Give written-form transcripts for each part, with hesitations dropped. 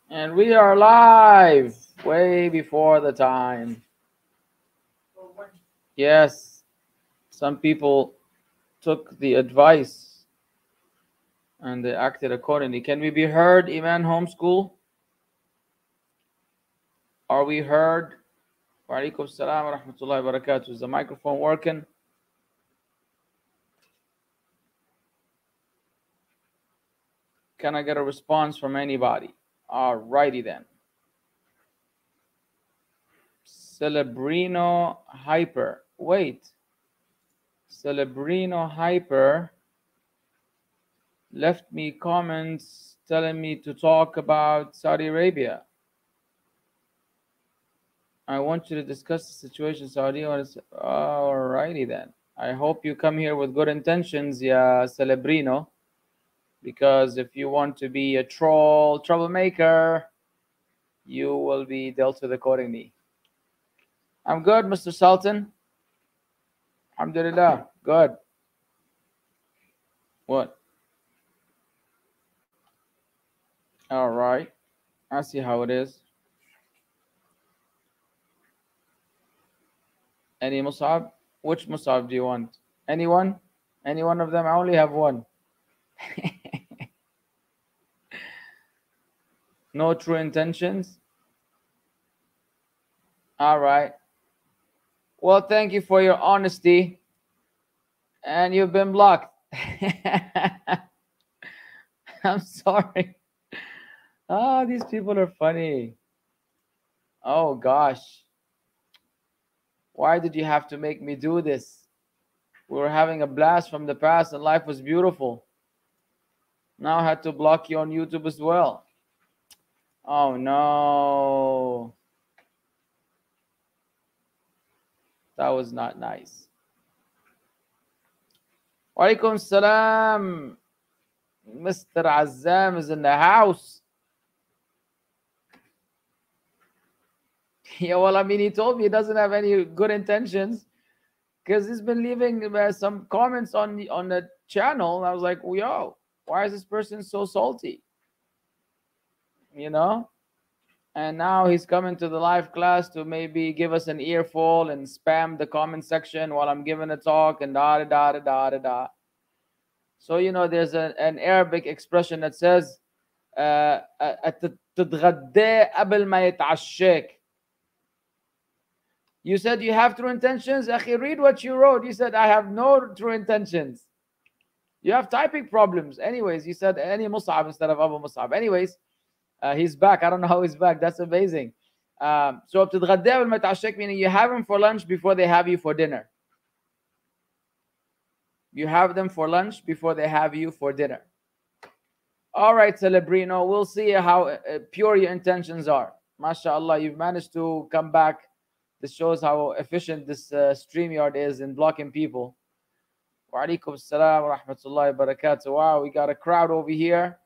And we are live way before the time. Yes, some people took the advice and they acted accordingly. Can we be heard, Iman Homeschool? Are we heard? Wa alaikum salam wa rahmatullahi wa barakatuh. Is the microphone working? Can I get a response from anybody? Alrighty then. Celebrino Hyper. Wait. Celebrino Hyper left me comments telling me to talk about Saudi Arabia. I want you to discuss the situation in Saudi Arabia. Alrighty then. I hope you come here with good intentions, yeah, Celebrino. Because if you want to be a troll, troublemaker, you will be dealt with accordingly. I'm good, Mr. Sultan. Alhamdulillah. Good. What? All right. I see how it is. Any Mussab? Which Mussab do you want? Anyone? Any one of them? I only have one. No true intentions? All right. Well, thank you for your honesty. And you've been blocked. I'm sorry. Oh, these people are funny. Oh, gosh. Why did you have to make me do this? We were having a blast from the past and life was beautiful. Now I had to block you on YouTube as well. Oh, no. That was not nice. Walaikum salam. Mr. Azzam is in the house. Yeah, well, I mean, he told me he doesn't have any good intentions because he's been leaving some comments on the channel. And I was like, well, yo, why is this person so salty? You know? And now he's coming to the live class to maybe give us an earful and spam the comment section while I'm giving a talk and da da da da da da. So, you know, there's an Arabic expression that says, تتغدى قبل ما يتعشاك. You said you have true intentions. Akhi, read what you wrote. You said, I have no true intentions. You have typing problems. Anyways, you said any Mus'ab instead of Abu Mus'ab. Anyways, he's back. I don't know how he's back. That's amazing. So, بتتغدى قبل ما يتعشاك, meaning you have him for lunch before they have you for dinner. You have them for lunch before they have you for dinner. All right, Celebrino. We'll see how pure your intentions are. MashaAllah, you've managed to come back. This shows how efficient this StreamYard is in blocking people. Wa alaikum salam wa rahmatullahi wa barakatuh. Wow, we got a crowd over here.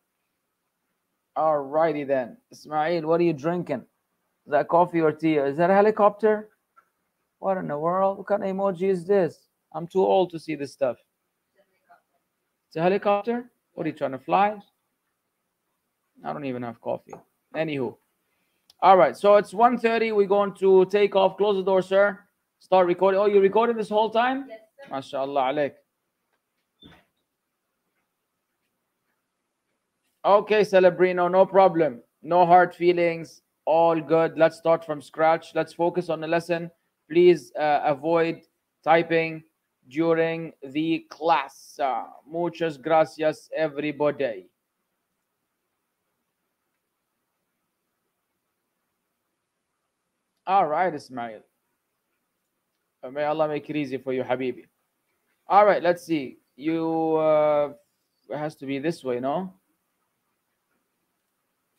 All righty then. Ismail, what are you drinking? Is that coffee or tea? Is that a helicopter? What in the world? What kind of emoji is this? I'm too old to see this stuff. It's a helicopter? What are you trying to fly? I don't even have coffee. Anywho. All right, so it's 1:30. We're going to take off. Close the door, sir. Start recording. Oh, you recorded this whole time? Yes, sir. MashaAllah alaik. Okay, Celebrino, no problem. No hard feelings. All good. Let's start from scratch. Let's focus on the lesson. Please avoid typing during the class. Muchas gracias, everybody. All right, Ismail. May Allah make it easy for you, Habibi. All right, let's see. You, it has to be this way, no?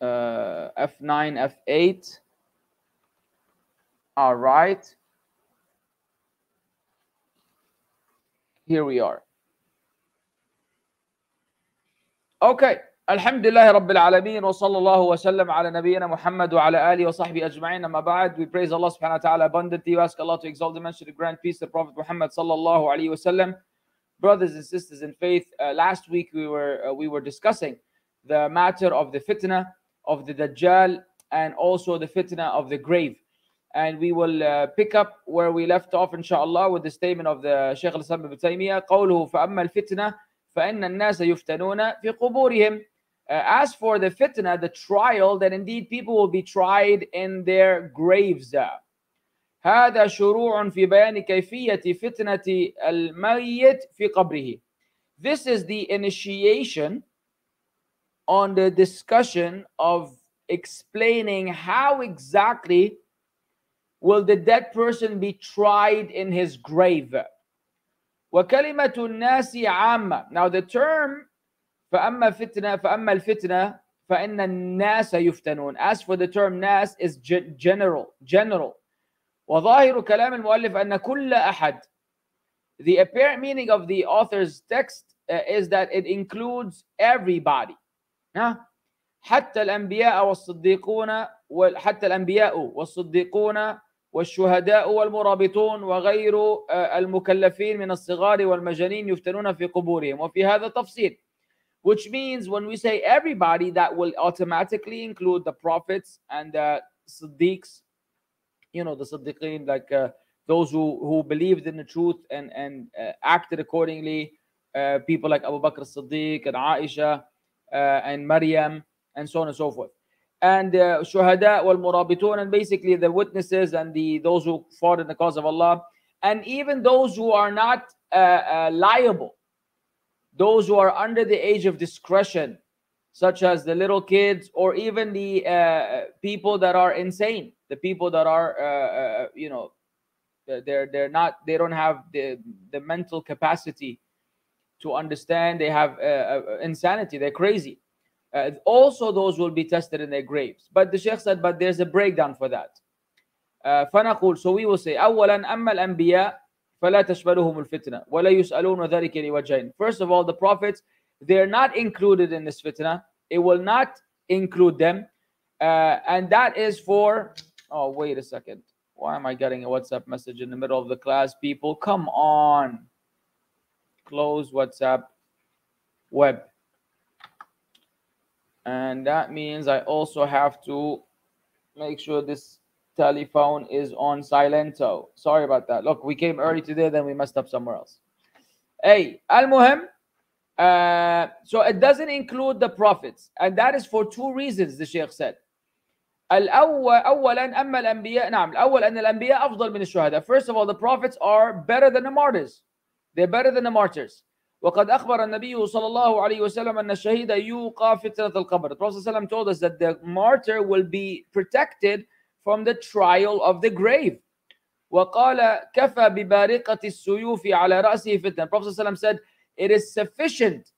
F9, F8. All right. Here we are. Okay. Alhamdulillah Rabbil Alameen wa sallallahu wa sallam ala nabiyyina Muhammad wa ala alihi wa sahbihi ajma'in. Amma ba'd, we praise Allah subhanahu wa ta'ala abundantly. We ask Allah to exalt the mention of grand peace to the Prophet Muhammad sallallahu alayhi wa sallam. Brothers and sisters in faith, last week we were discussing the matter of the fitnah of the Dajjal and also the fitna of the grave. And we will pick up where we left off, inshallah, with the statement of the Shaykh al-Islam Ibn Taymiyyah, قوله فأما الفتنة فإن الناس يفتنون في قبورهم. As for the fitna, the trial, then indeed people will be tried in their graves. هذا شروع في بيان كيفية فتنة الميت في قبره. This is the initiation on the discussion of explaining how exactly will the dead person be tried in his grave. وكلمة الناس عامة. Now the term فأما الفتنة فإن الناس يفتنون. As for the term nas is general. وظاهر كلام المؤلف أن كل أحد. The apparent meaning of the author's text is that it includes everybody. حتى الأنبياء والصديقون والشهداء والمرابطون وغير المكلفين من الصغار والمجانين يفتنون في قبورهم. وفي هذا تفصيل. Which means when we say everybody, that will automatically include the prophets and the siddiqs, you know, the siddiqeen, like those who believed in the truth and acted accordingly, people like Abu Bakr as-Siddiq and Aisha and Maryam and so on and so forth. And shuhada wal murabitun, and basically the witnesses and those who fought in the cause of Allah, and even those who are not liable, those who are under the age of discretion, such as the little kids, or even the people that are insane, the people that are you know, they don't have the mental capacity to understand, they have insanity, they're crazy. Also those will be tested in their graves. But the Shaykh said, but there's a breakdown for that. فنقول, so we will say, أولا أما الأنبياء فلا تشملهم الفتنة ولا يسألون ذلك لوجهين. First of all, the prophets, they're not included in this fitna. It will not include them. And that is for, oh, wait a second. Why am I getting a WhatsApp message in the middle of the class? People, come on. Close WhatsApp web. And that means I also have to make sure this telephone is on silento. Sorry about that. Look, we came early today, then we messed up somewhere else. Hey, al-muhim. So it doesn't include the prophets. And that is for two reasons, the Shaykh said. أولا أما الأنبياء نعم الأول أن الأنبياء أفضل من الشهداء. First of all, the prophets are better than the martyrs. They're better than the martyrs. وقد أخبر النبي صلى الله عليه وسلم أن الشهيد يوقى فتنة القبر. The Prophet ﷺ told us that the martyr will be protected from the trial of the grave. وقال كفى ببارقة السيوف على رأسه فتنة. The Prophet ﷺ said it is sufficient.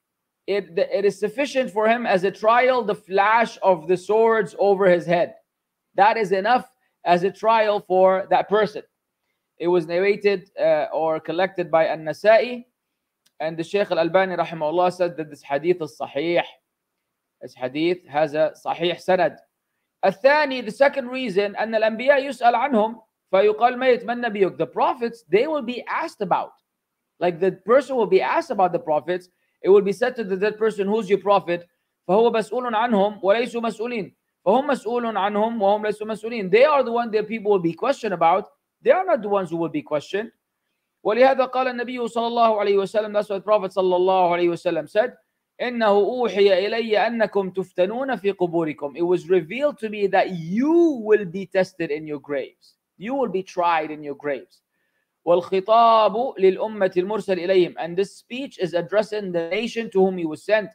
It is sufficient for him as a trial, the flash of the swords over his head. That is enough as a trial for that person. It was narrated or collected by An-Nasa'i, and the Shaykh al-Albani rahimahullah said that this hadith is sahih. This hadith has a sahih sanad. الثاني, the second reason, أن الأنبياء يسأل عنهم فيقال ميت من نبيك. The prophets, they will be asked about. Like the person will be asked about the prophets. It will be said to the dead person, who's your prophet? فهو مسؤول عنهم وليسوا مسؤولين. فهم مسؤول عنهم وهم ليسوا مسؤولين. They are the one that people will be questioned about. They are not the ones who will be questioned. ولهذا قال النبي صلى الله عليه وسلم, that's what the Prophet صلى الله عليه وسلم said, إنه أوحي إلي أنكم تفتنون في قبوركم. It was revealed to me that you will be tested in your graves. You will be tried in your graves. والخطاب للأمة المرسل إليهم. And this speech is addressing the nation to whom he was sent.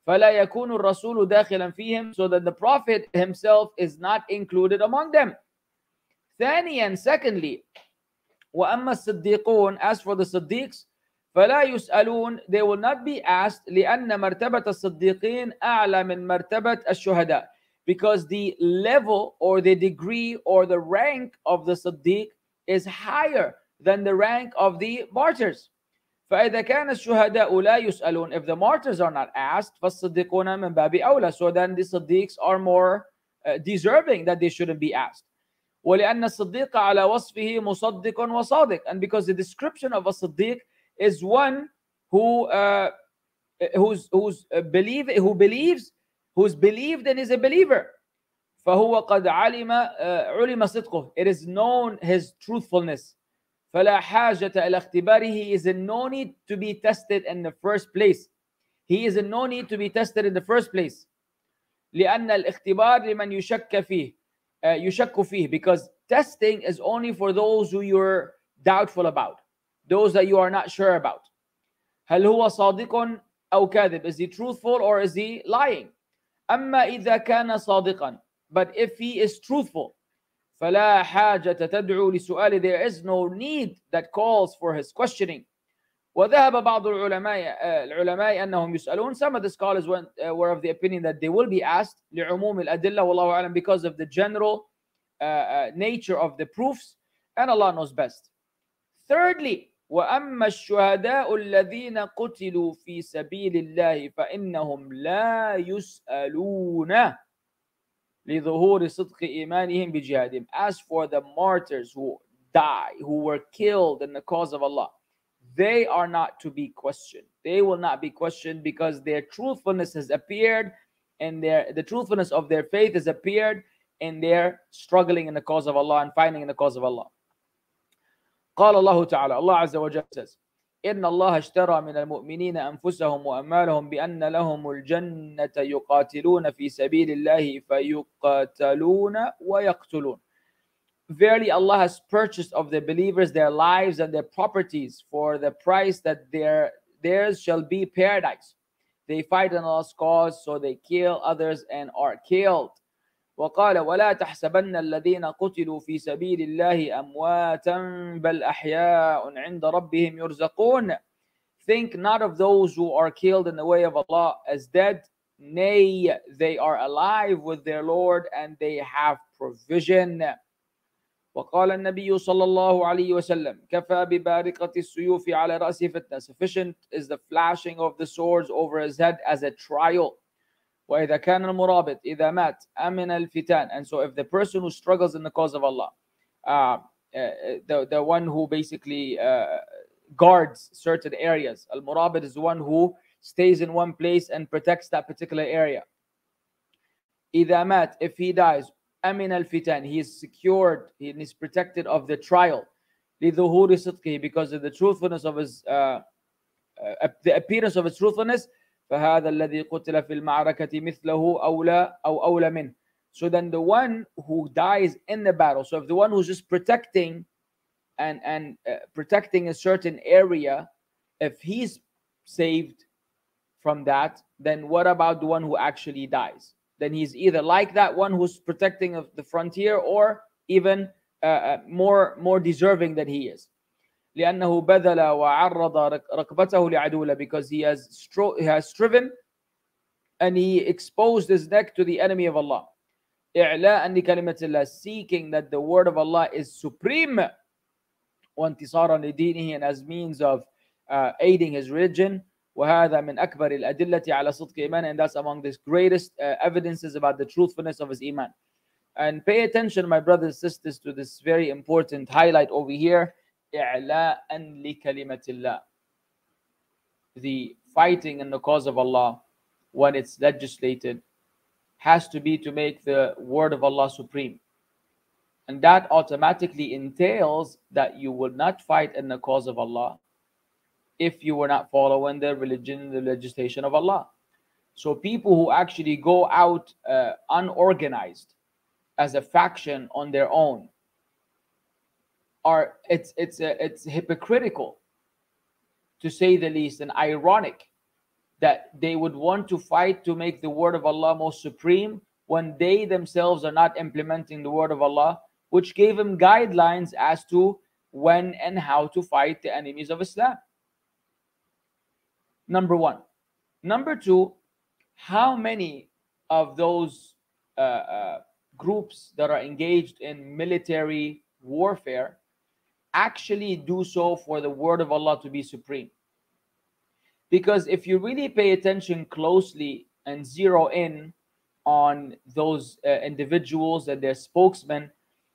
فلا يكون الرسول داخلا فيهم, so that the Prophet himself is not included among them. ثانيا, secondly, وأما الصديقون, as for the Siddiqs, فلا يسألون, they will not be asked, لأن مرتبة الصديقين أعلى من مرتبة الشهداء, because the level or the degree or the rank of the Siddiq is higher than the rank of the martyrs. فإذا كان الشهداء لا يسألون, if the martyrs are not asked, فالصديقون من باب أولى, so then the Siddiqs are more deserving that they shouldn't be asked. ولأن الصديق على وصفه مصدق وصادق, and because the description of a Siddiq is one who believes, who's believed and is a believer. فهو قد علم صدقه. It is known his truthfulness. فلا حاجة إلى اختباره. He is in no need to be tested in the first place. He is in no need to be tested in the first place. لأن الاختبار لمن يشك فيه, because testing is only for those who you're doubtful about, those that you are not sure about. هل هو صادق أو كاذب? Is he truthful or is he lying? أما إذا كان صادقا, but if he is truthful, فلا حاجة تدعو لسؤال. There is no need that calls for his questioning. وذهب بعض العلماء أنهم يسألون. Some of the scholars were of the opinion that they will be asked لعموم الأدلة والله أعلم, because of the general nature of the proofs, and Allah knows best. Thirdly, وأما الشهداء الذين قتلوا في سبيل الله فإنهم لا يسألون لظهور صدق إيمانهم بجهادهم. As for the martyrs who die, who were killed in the cause of Allah, they are not to be questioned. They will not be questioned because their truthfulness has appeared, and the truthfulness of their faith has appeared in their struggling in the cause of Allah and fighting in the cause of Allah. قال الله تعالى, Allah عز وجل says, إن الله اشترى من المؤمنين أنفسهم وأموالهم بأن لهم الجنة يقاتلون في سبيل الله فيقاتلون ويقتلون. Verily Allah has purchased of the believers their lives and their properties for the price that theirs shall be paradise. They fight in Allah's cause, so they kill others and are killed. وقال ولا تحسبن الذين قتلوا في سبيل الله أمواتا بل أحياء عند ربهم يرزقون. Think not of those who are killed in the way of Allah as dead. Nay, they are alive with their Lord and they have provision. وقال النبي صلى الله عليه وسلم كفى ببارقة السيوف على رأسه فتنة. Sufficient is the flashing of the swords over his head as a trial. وإذا كان المرابط إذا مات أمن الفتان. And so if the person who struggles in the cause of Allah, the one who basically guards certain areas, al-murabit is the one who stays in one place and protects that particular area. إذا مات, if he dies, أمن الفتان, he is secured, he is protected of the trial. لظهور صدقه, because of the truthfulness of his, the appearance of his truthfulness. فهذا الذي قتل في المعركة مثله أولى منه. So then the one who dies in the battle, so if the one who's just protecting and protecting a certain area, if he's saved from that, then what about the one who actually dies? Then he's either like that one who's protecting of the frontier, or even more deserving than he is. لأنه بذل وعرض ركبته لعدوله, because he has striven and he exposed his neck to the enemy of Allah. إعلاء لكلمة الله, seeking that the word of Allah is supreme. وانتصارا لدينه, and as means of aiding his religion. وهذا من أكبر الأدلة على صدق إيمانه, and that's among the greatest evidences about the truthfulness of his iman. And pay attention, my brothers and sisters, to this very important highlight over here. إعلاء لكلمة الله. The fighting in the cause of Allah, when it's legislated, has to be to make the word of Allah supreme. And that automatically entails that you will not fight in the cause of Allah if you were not following the religion, the legislation of Allah. So people who actually go out unorganized as a faction on their own, it's hypocritical, to say the least, and ironic that they would want to fight to make the word of Allah most supreme when they themselves are not implementing the word of Allah, which gave them guidelines as to when and how to fight the enemies of Islam. Number one. Number two, how many of those groups that are engaged in military warfare actually do so for the word of Allah to be supreme? Because if you really pay attention closely and zero in on those individuals and their spokesmen,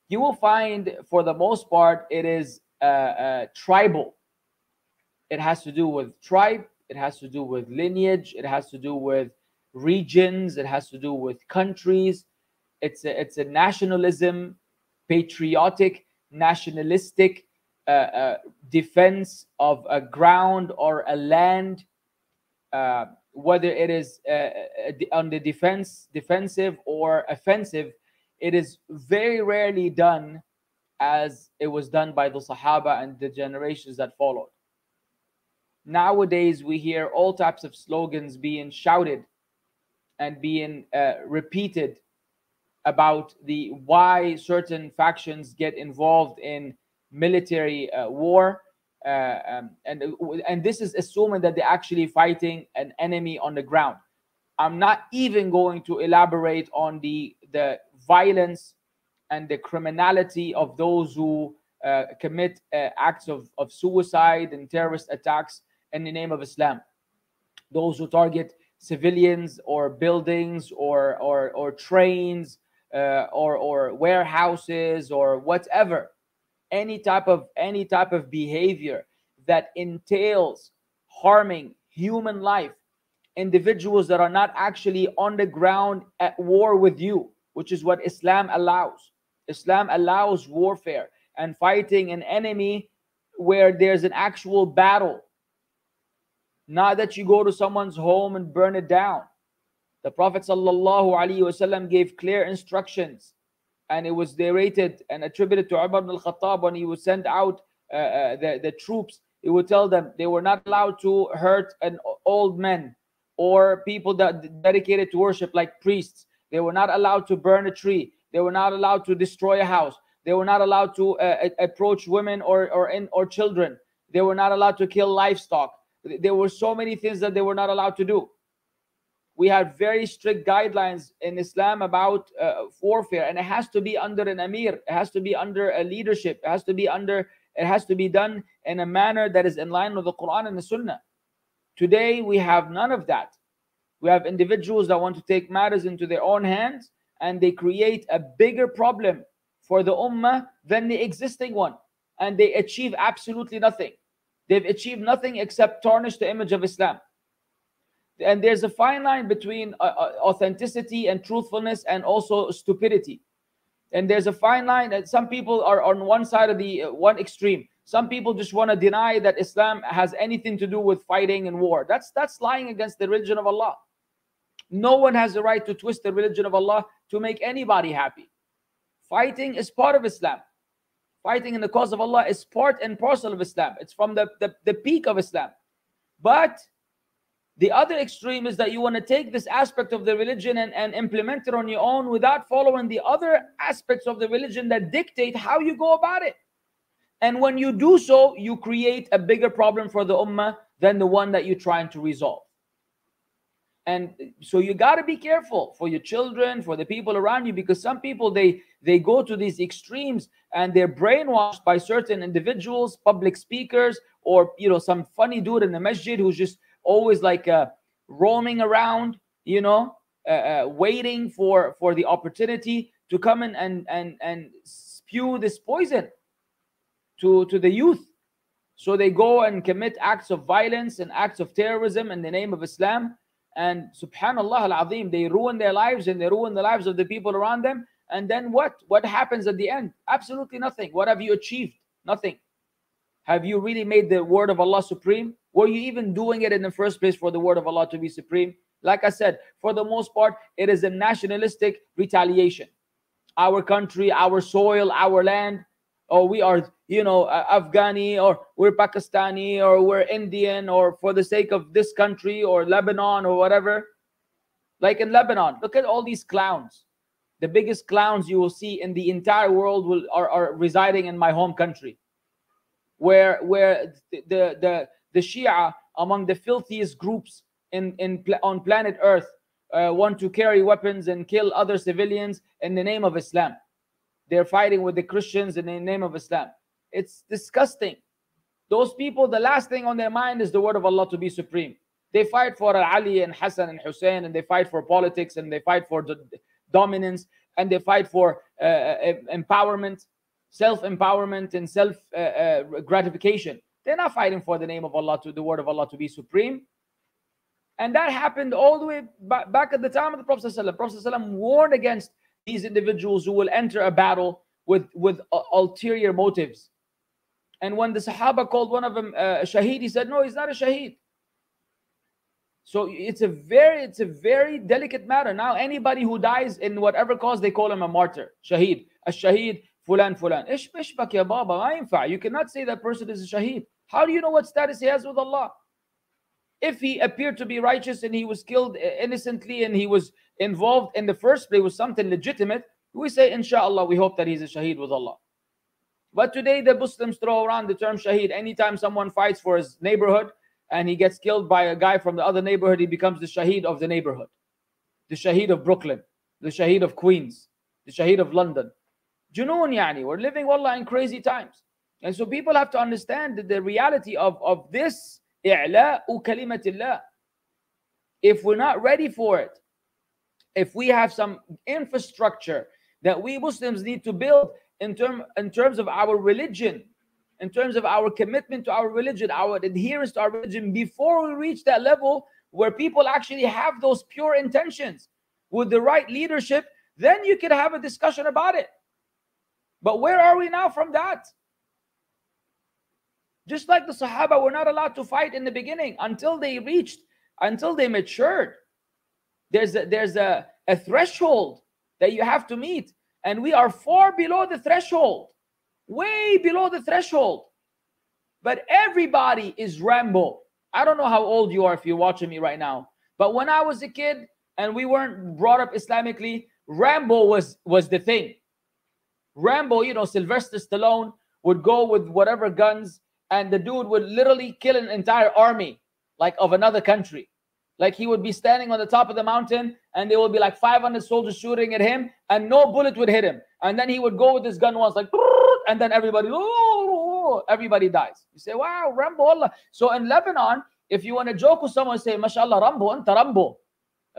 you will find, for the most part, it is tribal. It has to do with tribe, it has to do with lineage, it has to do with regions, it has to do with countries. It's a nationalism, patriotic, nationalistic defense of a ground or a land, whether it is on the defensive or offensive. It is very rarely done as it was done by the Sahaba and the generations that followed. Nowadays, we hear all types of slogans being shouted and being repeated about the why certain factions get involved in military war, and this is assuming that they're actually fighting an enemy on the ground. I'm not even going to elaborate on the violence and the criminality of those who commit acts of suicide and terrorist attacks in the name of Islam. Those who target civilians or buildings or trains or warehouses or whatever. Any type of behavior that entails harming human life, individuals that are not actually on the ground at war with you, which is what Islam allows. Islam allows warfare and fighting an enemy where there's an actual battle. Not that you go to someone's home and burn it down. The Prophet ﷺ gave clear instructions, and it was narrated and attributed to Umar ibn al-Khattab when he would send out the troops. He would tell them they were not allowed to hurt an old man or people that dedicated to worship, like priests. They were not allowed to burn a tree. They were not allowed to destroy a house. They were not allowed to approach women or children. They were not allowed to kill livestock. There were so many things that they were not allowed to do. We have very strict guidelines in Islam about warfare, and it has to be under an amir. It has to be under a leadership. It has to be done in a manner that is in line with the Quran and the Sunnah. Today, we have none of that. We have individuals that want to take matters into their own hands, and they create a bigger problem for the Ummah than the existing one, and they achieve absolutely nothing. They've achieved nothing except tarnish the image of Islam. And there's a fine line between authenticity and truthfulness and also stupidity. And there's a fine line that some people are on one side of the one extreme. Some people just want to deny that Islam has anything to do with fighting and war. That's lying against the religion of Allah. No one has the right to twist the religion of Allah to make anybody happy. Fighting is part of Islam. Fighting in the cause of Allah is part and parcel of Islam. It's from the peak of Islam. But the other extreme is that you want to take this aspect of the religion and implement it on your own without following the other aspects of the religion that dictate how you go about it. And when you do so, you create a bigger problem for the Ummah than the one that you're trying to resolve. And so you got to be careful for your children, for the people around you, because some people, they go to these extremes and they're brainwashed by certain individuals, public speakers, or some funny dude in the masjid who's just always like roaming around, waiting for the opportunity to come in and spew this poison to the youth. So they go and commit acts of violence and acts of terrorism in the name of Islam. And subhanallah al-azim, they ruin their lives and they ruin the lives of the people around them. And then what? What happens at the end? Absolutely nothing. What have you achieved? Nothing. Have you really made the word of Allah supreme? Were you even doing it in the first place for the word of Allah to be supreme? Like I said, for the most part, it is a nationalistic retaliation. Our country, our soil, our land, or we are, Afghani, or we're Pakistani, or we're Indian, or for the sake of this country, or Lebanon, or whatever. Like in Lebanon, look at all these clowns. The biggest clowns you will see in the entire world are residing in my home country, where the Shia, among the filthiest groups on planet Earth, want to carry weapons and kill other civilians in the name of Islam. They're fighting with the Christians in the name of Islam. It's disgusting. Those people, the last thing on their mind is the word of Allah to be supreme. They fight for Ali and Hassan and Hussein, and they fight for politics, and they fight for dominance, and they fight for empowerment, self-empowerment, and self-gratification. They're not fighting for the name of Allah, the word of Allah to be supreme. And that happened all the way back at the time of the Prophet ﷺ. Prophet ﷺ warned against these individuals who will enter a battle with ulterior motives. And when the Sahaba called one of them a shaheed, he said, no, he's not a shaheed. So it's a very delicate matter. Now anybody who dies in whatever cause, they call him a martyr, shaheed, a shaheed, fulan fulan. Ish bak ya baba, ma yinfa. You cannot say that person is a shaheed. How do you know what status he has with Allah? If he appeared to be righteous and he was killed innocently and he was involved in the first place with something legitimate, we say, inshallah, we hope that he's a shaheed with Allah. But today the Muslims throw around the term shaheed. Anytime someone fights for his neighborhood and he gets killed by a guy from the other neighborhood, he becomes the shaheed of the neighborhood. The shaheed of Brooklyn, the shaheed of Queens, the shaheed of London. Junoon yani, we're living, wallah, in crazy times. And so people have to understand that the reality of this i'la'u kalimatillah. If we're not ready for it, if we have some infrastructure that we Muslims need to build in terms of our religion, in terms of our commitment to our religion, our adherence to our religion, before we reach that level where people actually have those pure intentions with the right leadership, then you can have a discussion about it. But where are we now from that? Just like the Sahaba were not allowed to fight in the beginning until they matured. There's a threshold that you have to meet. And we are far below the threshold. Way below the threshold. But everybody is Rambo. I don't know how old you are if you're watching me right now. But when I was a kid and we weren't brought up Islamically, Rambo was the thing. Rambo, you know, Sylvester Stallone would go with whatever guns, and the dude would literally kill an entire army, like of another country. Like he would be standing on the top of the mountain and there would be like 500 soldiers shooting at him and no bullet would hit him. And then he would go with his gun once like, and then everybody dies. You say, wow, Rambo, Allah. So in Lebanon, if you want to joke with someone, say, mashallah, Rambo, anta Rambo.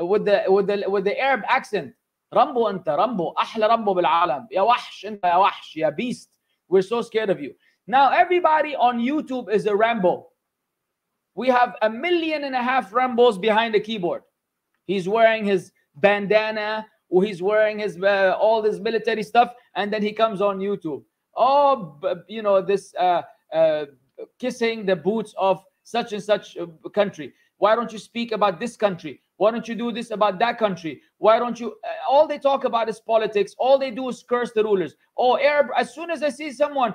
With the Arab accent. Rambo, anta Rambo. Ahla Rambo bil alam. Ya wahsh, anta ya wahsh, ya beast. We're so scared of you. Now everybody on YouTube is a Rambo. We have 1.5 million Rambos behind the keyboard. He's wearing his bandana, or he's wearing his all this military stuff, and then he comes on YouTube. Oh, you know, this kissing the boots of such and such country. Why don't you speak about this country? Why don't you do this about that country? Why don't you? All they talk about is politics. All they do is curse the rulers. Oh, Arab. As soon as I see someone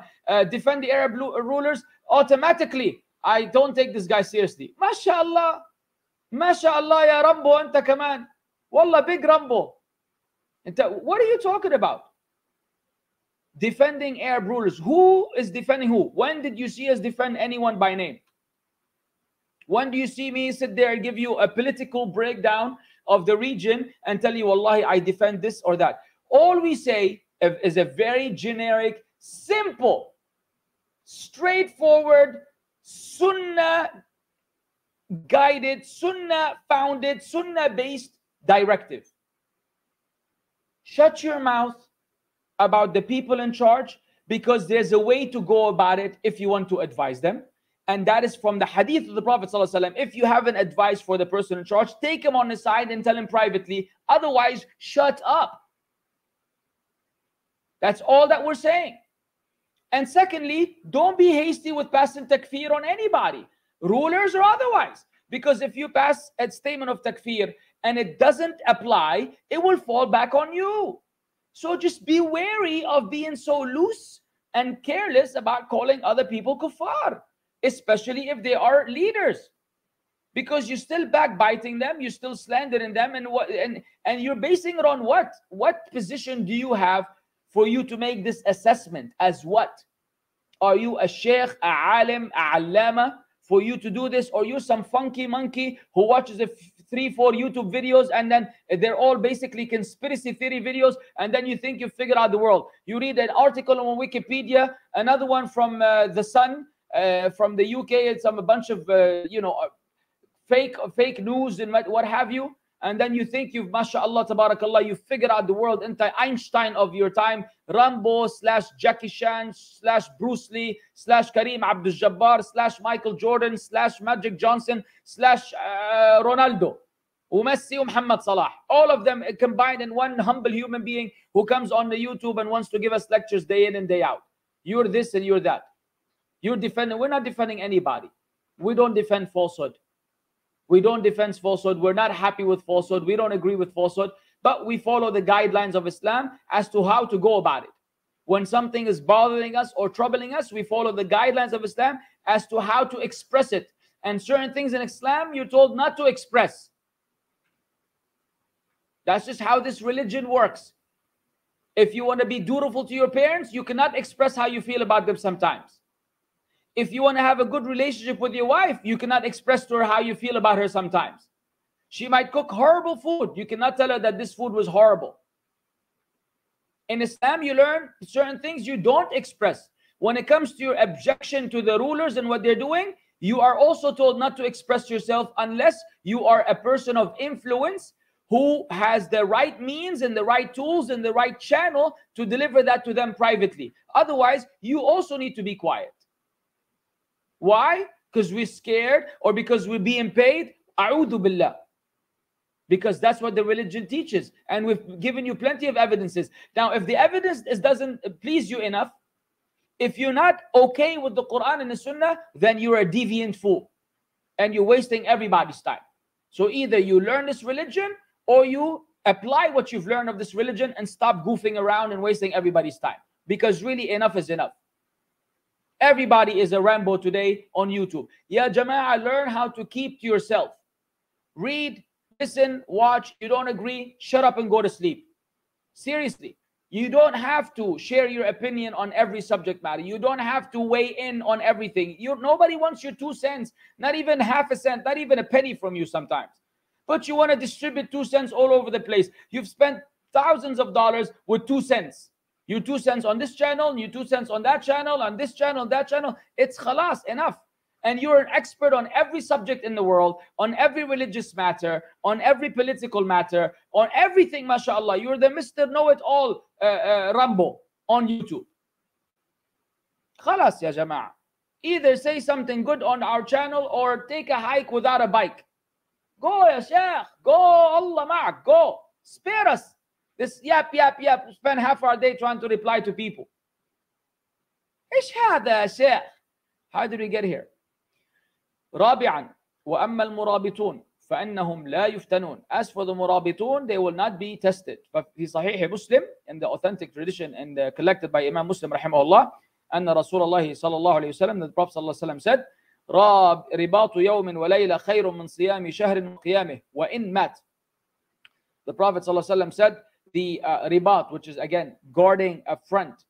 defend the Arab rulers, automatically I don't take this guy seriously. MashaAllah. MashaAllah, ya Rambo, anta kaman. Wallah, big Rambo. What are you talking about? Defending Arab rulers. Who is defending who? When did you see us defend anyone by name? When do you see me sit there and give you a political breakdown of the region and tell you, wallahi, I defend this or that? All we say is a very generic, simple, straightforward, Sunnah guided, Sunnah founded, Sunnah based directive. Shut your mouth about the people in charge, because there's a way to go about it if you want to advise them. And that is from the hadith of the Prophet ﷺ. If you have an advice for the person in charge, take him on the side and tell him privately. Otherwise, shut up. That's all that we're saying. And secondly, don't be hasty with passing takfir on anybody, rulers or otherwise. Because if you pass a statement of takfir and it doesn't apply, it will fall back on you. So just be wary of being so loose and careless about calling other people kuffar, especially if they are leaders. Because you're still backbiting them, you're still slandering them, and you're basing it on what? What position do you have for you to make this assessment? As what? Are you a sheikh, a alim, a allama for you to do this? Or you some funky monkey who watches 3-4 YouTube videos and then they're all basically conspiracy theory videos, and then you think you figured out the world. You read an article on Wikipedia, another one from The Sun, from the UK, it's a bunch of you know, fake news and what have you, and then you think you've, mashallah, tabarakallah, you figured out the world, Einstein of your time, Rambo / Jackie Chan / Bruce Lee / Kareem Abdul-Jabbar / Michael Jordan / Magic Johnson / Ronaldo, Messi, Muhammad Salah, all of them combined in one humble human being who comes on the YouTube and wants to give us lectures day in and day out. You're this and you're that. You're defending. We're not defending anybody. We don't defend falsehood. We don't defend falsehood. We're not happy with falsehood. We don't agree with falsehood. But we follow the guidelines of Islam as to how to go about it. When something is bothering us or troubling us, we follow the guidelines of Islam as to how to express it. And certain things in Islam, you're told not to express. That's just how this religion works. If you want to be dutiful to your parents, you cannot express how you feel about them sometimes. If you want to have a good relationship with your wife, you cannot express to her how you feel about her sometimes. She might cook horrible food. You cannot tell her that this food was horrible. In Islam, you learn certain things you don't express. When it comes to your objection to the rulers and what they're doing, you are also told not to express yourself unless you are a person of influence who has the right means and the right tools and the right channel to deliver that to them privately. Otherwise, you also need to be quiet. Why? Because we're scared or because we're being paid? A'udhu billah. Because that's what the religion teaches. And we've given you plenty of evidences. Now, if the evidence doesn't please you enough, if you're not okay with the Quran and the Sunnah, then you're a deviant fool. And you're wasting everybody's time. So either you learn this religion or you apply what you've learned of this religion and stop goofing around and wasting everybody's time. Because really enough is enough. Everybody is a Rambo today on YouTube. Ya Jama'ah, learn how to keep to yourself. Read, listen, watch. You don't agree, shut up and go to sleep. Seriously. You don't have to share your opinion on every subject matter. You don't have to weigh in on everything. Nobody wants your 2 cents, not even half a cent, not even a penny from you sometimes. But you want to distribute 2 cents all over the place. You've spent thousands of dollars with 2 cents. You 2 cents on this channel, you 2 cents on that channel, on this channel, that channel. It's khalas, enough. And you're an expert on every subject in the world, on every religious matter, on every political matter, on everything, mashallah. You're the Mr. Know-it-all Rambo on YouTube. Khalas, ya Jama'ah. Either say something good on our channel or take a hike without a bike. Go, ya Shaykh. Go, Allah ma'ak. Go. Spare us. This yap. Spend half our day trying to reply to people. إيش هذا يا شيخ? How did we get here? رابعا وأما المرابطون فإنهم لا يفتنون. As for the مرابطون, they will not be tested. في صحيح مسلم, in the authentic tradition and collected by Imam Muslim رحمه الله, أن رسول الله صلى الله عليه وسلم, the Prophet صلى الله عليه وسلم said, رباط يوم وليلة خير من صيام شهر وقيامه وإن مات. The Prophet صلى الله عليه وسلم said, the ribat, which is again guarding a front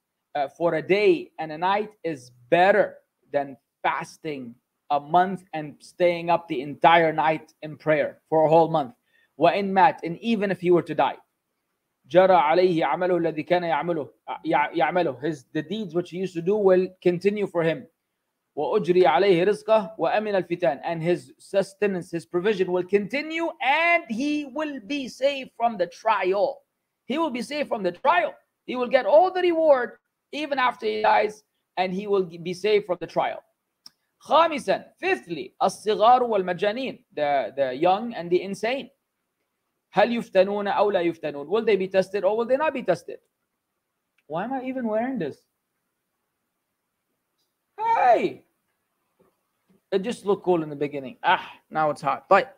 for a day and a night, is better than fasting a month and staying up the entire night in prayer for a whole month. وَإِن مَات, and even if he were to die. جَرَى عَلَيْهِ عَمَلُهُ الَّذِي كَانَ يَعْمَلُهُ, the deeds which he used to do will continue for him. وَأُجْرِي عَلَيْهِ رِزْقَهُ وَأَمِنَ الْفِتَانِ, and his sustenance, his provision will continue, and he will be saved from the trial. He will be saved from the trial. He will get all the reward even after he dies, and he will be saved from the trial. خامسا, fifthly, الصغار والمجانين, the young and the insane. هل يفتنون أو لا يفتنون? Will they be tested or will they not be tested? Why am I even wearing this? Hey! It just looked cool in the beginning. Now it's hot. طيب.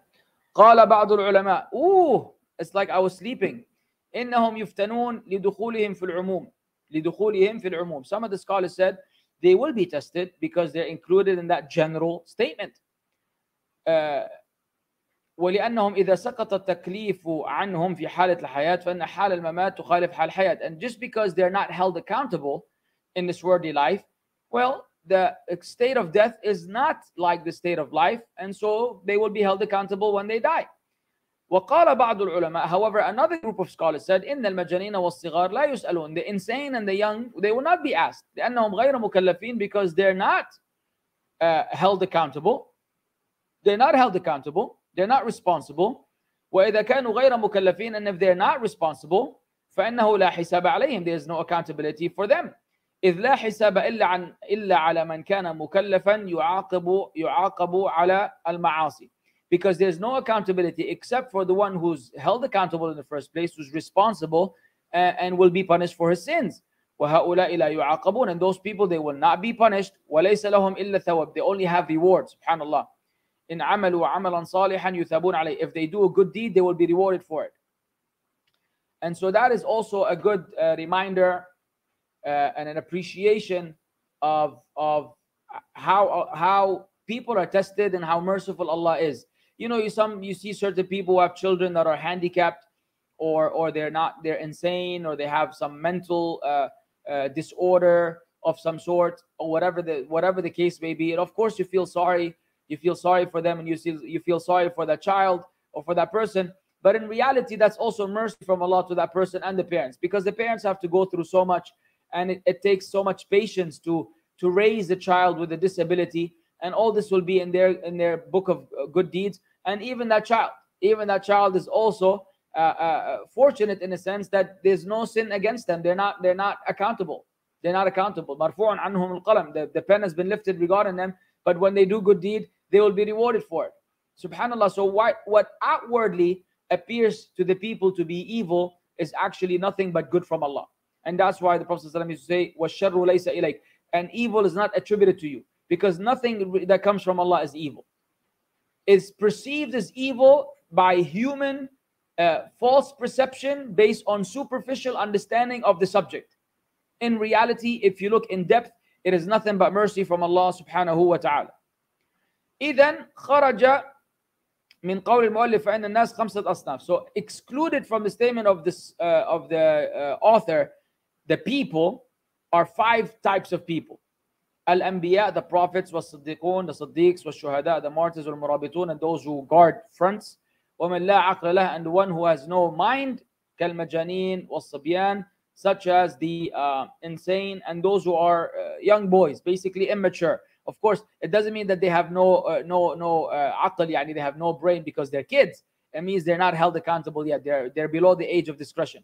قال بعض العلماء. Ooh, it's like I was sleeping. إنهم يفتنون لدخولهم في العموم. لدخولهم في العموم. Some of the scholars said they will be tested because they're included in that general statement. ولأنهم إذا سقط التكليف عنهم في حالة الحياة فإن حال الممات تخالف حال الحياة. And just because they're not held accountable in this worldly life, well, the state of death is not like the state of life, and so they will be held accountable when they die. وقال بعض العلماء, however, another group of scholars said, إن المجانين والصغار لا يسألون. The insane and the young, they will not be asked. لأنهم غير مكلفين, because they're not held accountable. They're not held accountable. They're not responsible. وإذا كانوا غير مكلفين, and if they're not responsible, فإنه لا حساب عليهم, there is no accountability for them. إذ لا حساب إلا على من كان مكلفا يعاقب على المعاصي. Because there's no accountability except for the one who's held accountable in the first place, who's responsible and will be punished for his sins. وهؤلاء لا يعاقبون, and those people, they will not be punished. وليس لهم إلا ثواب, they only have rewards. Subhanallah. إن عملوا عملا صالحا يثابون عليه, if they do a good deed, they will be rewarded for it. And so that is also a good reminder and an appreciation of how people are tested and how merciful Allah is. You know, you see certain people who have children that are handicapped, or they're insane, or they have some mental disorder of some sort, or whatever the case may be. And of course, you feel sorry for them, and you feel sorry for that child or for that person. But in reality, that's also mercy from Allah to that person and the parents, because the parents have to go through so much, and it takes so much patience to raise a child with a disability, and all this will be in their book of good deeds. And even that child is also fortunate in a sense that there's no sin against them. They're not accountable. مرفوع عنهم القلم. The pen has been lifted regarding them, but when they do good deed, they will be rewarded for it. Subhanallah. So what outwardly appears to the people to be evil is actually nothing but good from Allah. And that's why the Prophet ﷺ used to say, وَالشَّرُّ لَيْسَ إِلَيْكَ, and evil is not attributed to you, because nothing that comes from Allah is evil. It's perceived as evil by human false perception based on superficial understanding of the subject. In reality, if you look in depth, it is nothing but mercy from Allah subhanahu wa ta'ala. إذن خرج من قول المؤلف فإن الناس خمسة أصناف. So excluded from the statement of the author, the people are 5 types of people. Al-Anbiya, the prophets, was-Siddiqun, the Siddiqs, was-Shuhada, the martyrs, wal-Murabitun, and those who guard fronts. وَمَنْ لَا عَقْلَ لَهُ, and the one who has no mind, كَالْمَجَانِينَ وَالصَّبْيَانِ, such as the insane and those who are young boys, basically immature. Of course, it doesn't mean that they have no aql, يعني they have no brain because they're kids. It means they're not held accountable yet. They're below the age of discretion.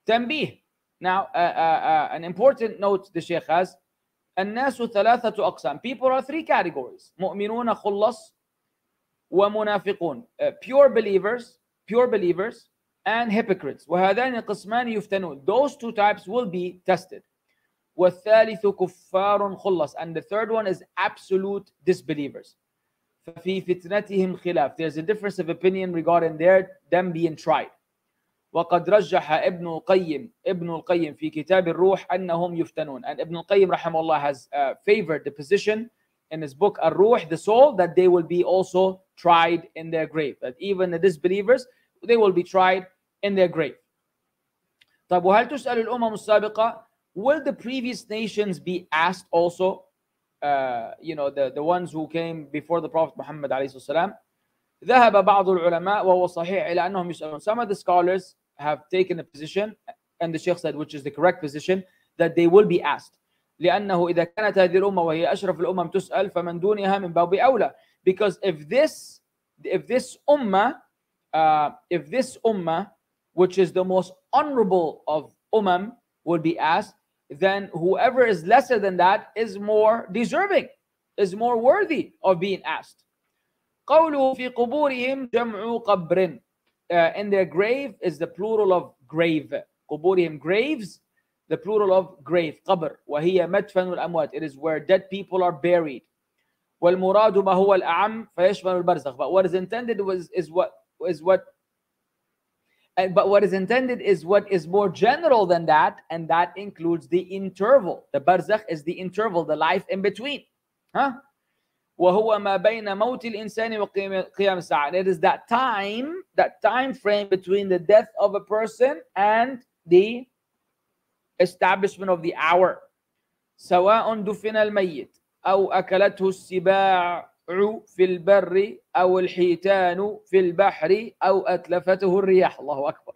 Tanbih. Now, an important note the Shaykh has: الناس ثلاثة أقسام. People are 3 categories. مؤمنون خلص ومنافقون. Pure believers and hypocrites. وهذان القسمان يفتنون. Those 2 types will be tested. والثالث كفار خلص, and the third one is absolute disbelievers. ففي فتنتهم خلاف. There's a difference of opinion regarding them being tried. وقد رجح ابن القيم في كتاب الروح أنهم يفتنون. And Ibn al-Qayyim rahimahullah has favored the position in his book Ar-Ruh, the soul, that they will be also tried in their grave. That even the disbelievers, they will be tried in their grave. طيب وهل تسأل الأمم السابقة? Will the previous nations be asked also? The ones who came before the Prophet Muhammad عليه السلام. ذهب بعض العلماء وهو صحيح إلى أنهم يسألون. Some of the scholars have taken a position, and the Shaykh said, which is the correct position, that they will be asked. لأنه إذا كانت هذه الأمة وهي أشرف الأمم تسأل فمن دونها من باب أولى. Because if this ummah, which is the most honorable of ummah, will be asked, then whoever is lesser than that is more deserving, is more worthy of being asked. قوله في قبورهم جمع قبر. In their grave is the plural of grave. قبورهم, graves, the plural of grave, قبر. وهي مدفن الأموات. It is where dead people are buried. والمراد ما هو الأعم فيشمل البرزخ. But what is intended is what is more general than that, and that includes the interval. The barzakh is the interval, the life in between. وهو ما بين موت الإنسان وقيام الساعة. And it is that time frame between the death of a person and the establishment of the hour. سواء دفن الميت أو أكلته السباع في البر أو الحيتان في البحر أو أتلفته الرياح. الله أكبر.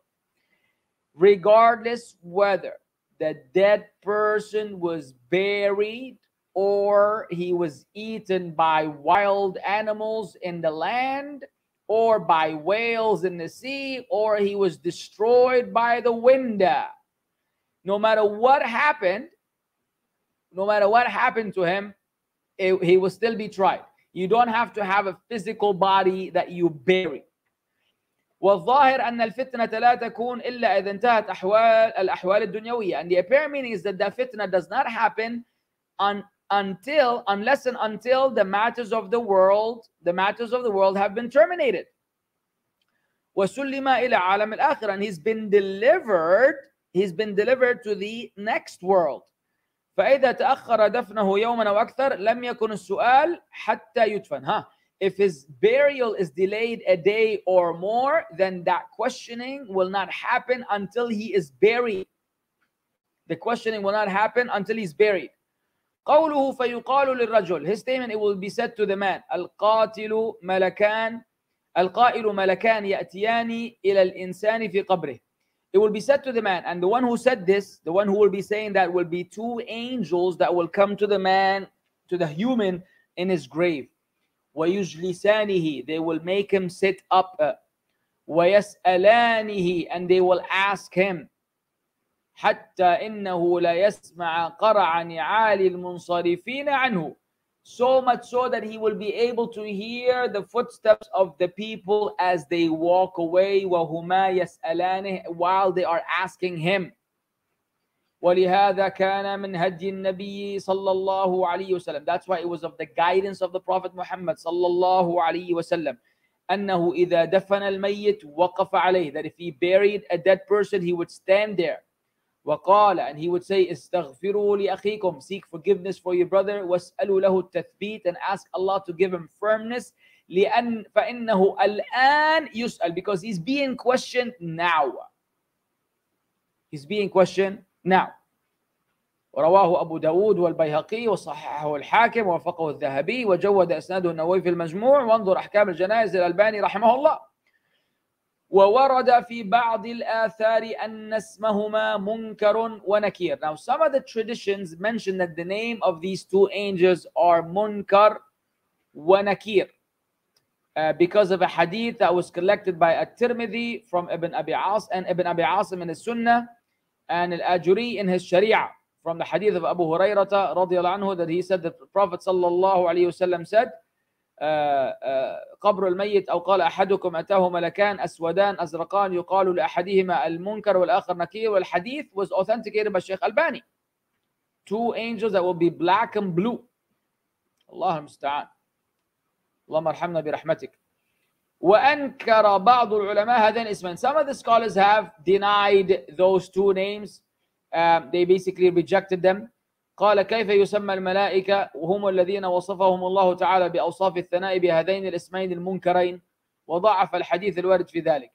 Regardless whether the dead person was buried or he was eaten by wild animals in the land, or by whales in the sea, or he was destroyed by the wind. No matter what happened to him, he will still be tried. You don't have to have a physical body that you bury. والظاهر أن الفتنة لا تكون إلا إذا انتهت الأحوال الدنيوية. And the apparent meaning is that the fitna does not happen unless and until the matters of the world have been terminated. وسلم إلى عالم الآخرة, and he's been delivered to the next world. فإذا تأخر دفنه يوما أو أكثر لم يكن السؤال حتى يدفن. If his burial is delayed a day or more, then that questioning will not happen until he is buried. The questioning will not happen until he's buried. قوله فيقال للرجل, his statement, it will be said to the man, القائل ملكان يأتيان إلى الإنسان في قبره. It will be said to the man, and the one who said this, the one who will be saying that, will be two angels that will come to the man, to the human in his grave. وَيُجْلِسَانِهِ, they will make him sit up. وَيَسْأَلَانِهِ, and they will ask him. حَتَّى إِنَّهُ لَا يَسْمَعَ قَرَعَ نِعَالِ الْمُنصَرِفِينَ عَنْهُ. So much so that he will be able to hear the footsteps of the people as they walk away, وَهُمَا يَسْأَلَانِهِ, while they are asking him. وَلِهَذَا كَانَ مِنْ هَدْيِ النَّبِيِّ صَلَّى اللَّهُ عَلَيْهِ وسلم. That's why it was of the guidance of the Prophet Muhammad صلى الله عليه وسلم. أنه إذا دفن الميت وقف عليه, that if he buried a dead person, he would stand there. وقال, and he would say, استغفروا لأخيكم, seek forgiveness for your brother, واسألوا له التثبيت, and ask Allah to give him firmness. فإنه الآن يسأل, because he's being questioned now. He's being questioned now. ورواه أبو داود والبيهقي وصححه الحاكم ووافقه الذهبي وجود إسناده النووي في المجموع وانظر أحكام الجنائز الألباني رحمه الله. وورد في بعض الآثار أن اسمهما منكر ونكير. Now some of the traditions mention that the name of these two angels are Munkar wa Nakir, because of a hadith that was collected by At-Tirmidhi from Ibn Abi Asim in his Sunnah, and Al-Ajuri in his Sharia, from the hadith of Abu Hurairah radiyallahu anhu, that he said that the Prophet sallallahu alayhi wasallam said, قبر الميت أو قال أحدكم أتاه ملكان أسودان أزرقان يقال لأحدهما المنكر والآخر نكير. والحديث was authenticated by Shaykh Albani. Two angels that will be black and blue. الله المستعان. اللهم ارحمنا برحمتك. وأنكر بعض العلماء هذين اسمين. Some of the scholars have denied those two names. They basically rejected them. قال كيف يسمى الملائكة وهم الذين وصفهم الله تعالى بأوصاف الثناء بهذين الاسمين المنكرين وضعف الحديث الوارد في ذلك.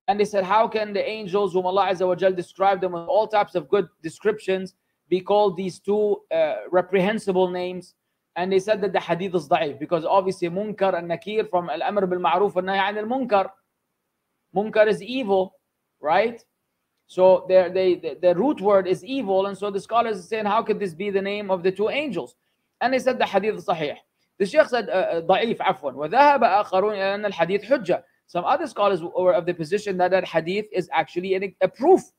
And they said, how can the angels whom Allah Azza wa Jal described them with all types of good descriptions be called these two reprehensible names? And they said that the hadith is da'if, because obviously munkar and nakir from al-amr bil-ma'ruf and nahy anil munkar. Munkar is evil, right? So the root word is evil, and so the scholars are saying, how could this be the name of the two angels? And they said the hadith is sahih. The Shaykh said ضعيف عفوا وذهب آخرون إلى أن الحديث حجة. Some other scholars were of the position that that hadith is actually a proof.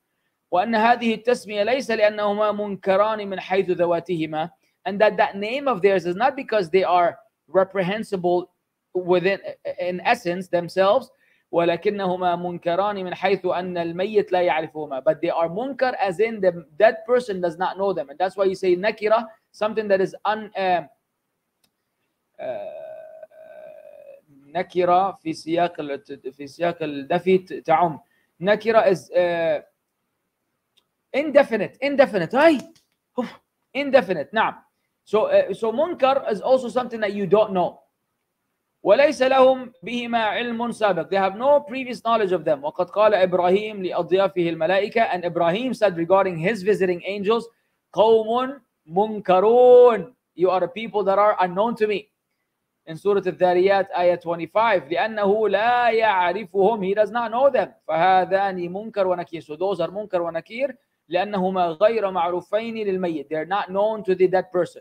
وأن هذه التسمية ليس لأنهما منكران من حيث ذواتهما, and that name of theirs is not because they are reprehensible in essence themselves, ولكنهما منكران من حيث أن الميت لا يعرفهما, but they are munkar as in the dead person does not know them. And that's why you say nakira, something that is nakira في سياق النفي تعم. Nakira is indefinite. Indefinite. نعم. So munkar is also something that you don't know. وليس لهم بهما علم سابق. They have no previous knowledge of them. وقد قال إبراهيم لأضيافه الملائكة, and Ibrahim said regarding his visiting angels, قوم منكرون, you are a people that are unknown to me. In Surah Al-Dhariyat, ayah 25, لأنه لا يعرفهم, he does not know them. فهذان منكر ونكير. So those are منكر ونكير لأنهما غير معروفين للميت. They are not known to the dead person.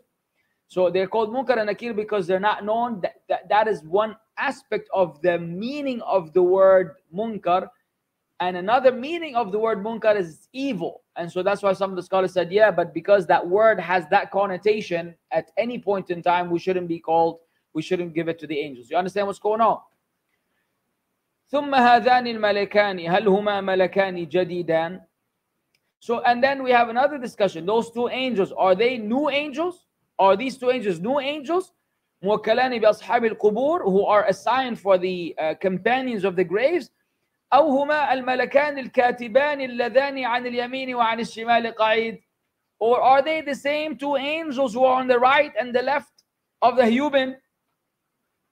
So they're called munkar and nakir because they're not known. That is one aspect of the meaning of the word munkar. And another meaning of the word munkar is evil. And so that's why some of the scholars said, yeah, but because that word has that connotation, at any point in time, we shouldn't give it to the angels. You understand what's going on? ثم هذان الملكان هل هما ملكان جديدان. So, and then we have another discussion. Those two angels, are they new angels? Are these two angels new angels? موكلان بأصحاب القبور, who are assigned for the companions of the graves. أو هما الملكان الكاتبان اللذان عن اليمين وعن الشمال قعيد. Or are they the same two angels who are on the right and the left of the human,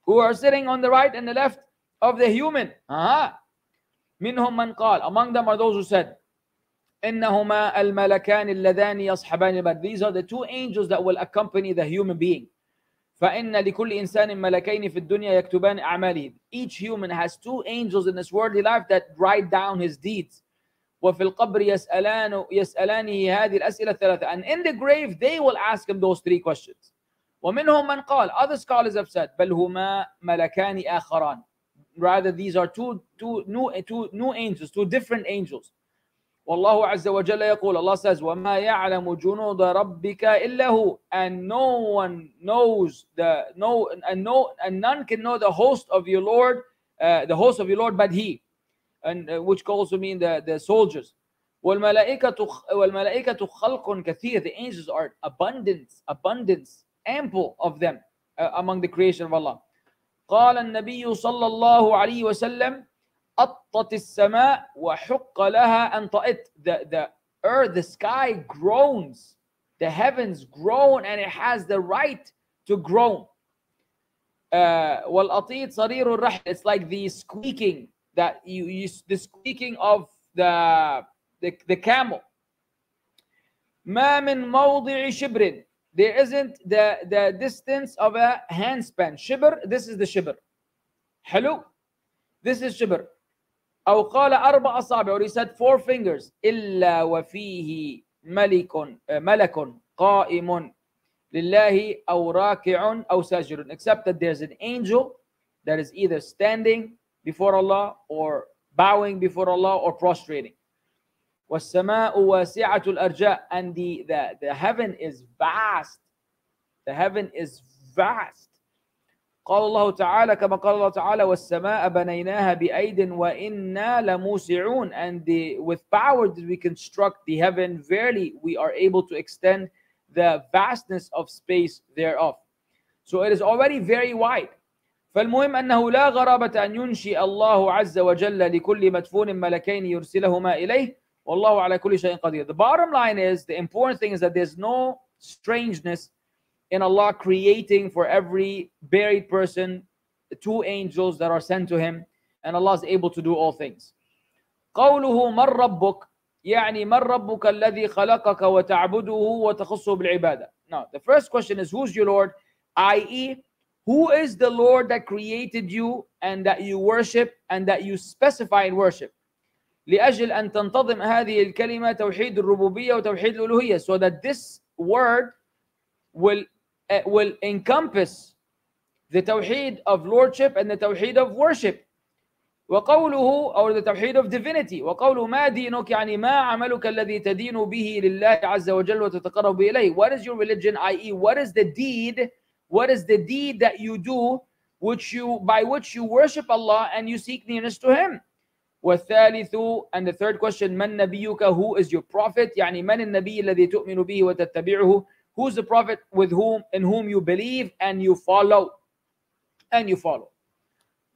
who are sitting on the right and the left of the human? منهم من قال, among them are those who said, إنهما الملكان اللذان يصحبان البر. These are the two angels that will accompany the human being. فإن لكل إنسان ملكين في الدنيا يكتبان أعماله. Each human has two angels in this worldly life that write down his deeds. وفي القبر يسألانه هذه الأسئلة الثلاثة. And in the grave they will ask him those three questions. ومنهم من قال, other scholars have said, بل هما ملكان آخران. Rather, these are two new angels, two different angels. والله عز وجل يقول, Allah says, وما يعلم جنود ربك إلا هو. And no one knows and none can know the host of your Lord, but He, and which also mean the soldiers. والملائكة خلق كثير. The angels are abundance, ample of them among the creation of Allah. قال النبي صلى الله عليه وسلم أطت السماء وحق لها أن تطئ. The earth, the sky groans, the heavens groan, and it has the right to groan. والأطيت صرير الرحل. It's like the squeaking that the squeaking of the camel. ما من موضع شبر. There isn't the distance of a handspan. Shibr, this is the shibr. Hello, this is shibr. أو قال أربع أصابع, or he said 4 fingers. إلا وفيه ملك قائم لله أو راكع أو ساجد. Except that there's an angel that is either standing before Allah or bowing before Allah or prostrating. والسماء واسعة الأرجاء. And the heaven is vast. The heaven is vast. قال الله تعالى كما قال الله تعالى والسماء بنيناها بأيد وإنا لموسعون. And with power did we construct the heaven. Verily we are able to extend the vastness of space thereof. So it is already very wide. فالمهم أنه لا غرابة أن ينشئ الله عز وجل لكل مدفون ملكين يرسلهما إليه والله على كل شيء قدير. The bottom line is, the important thing is that there's no strangeness in Allah creating for every buried person 2 angels that are sent to him, and Allah is able to do all things. قوله من ربك يعني من ربك الذي خلقك وتعبده وتخصه بالعبادة. Now the first question is, who's your Lord, i.e. who is the Lord that created you and that you worship and that you specify in worship. لأجل أن تنتظم هذه الكلمة توحيد الربوبية وتوحيد الألوهية, so that this word will encompass the tawheed of lordship and the tawheed of worship. وقوله, or the tawheed of divinity. وقوله ما دينك يعني ما عملك الذي تدين به لله عز وجل وتتقرب إليه. What is your religion, i.e. what is the deed that you do by which you worship Allah and you seek nearness to Him. والثالث, and the third question, من نبيك, who is your prophet, يعني من النبي الذي تؤمن به وتتبعه, who's the prophet in whom you believe and you follow.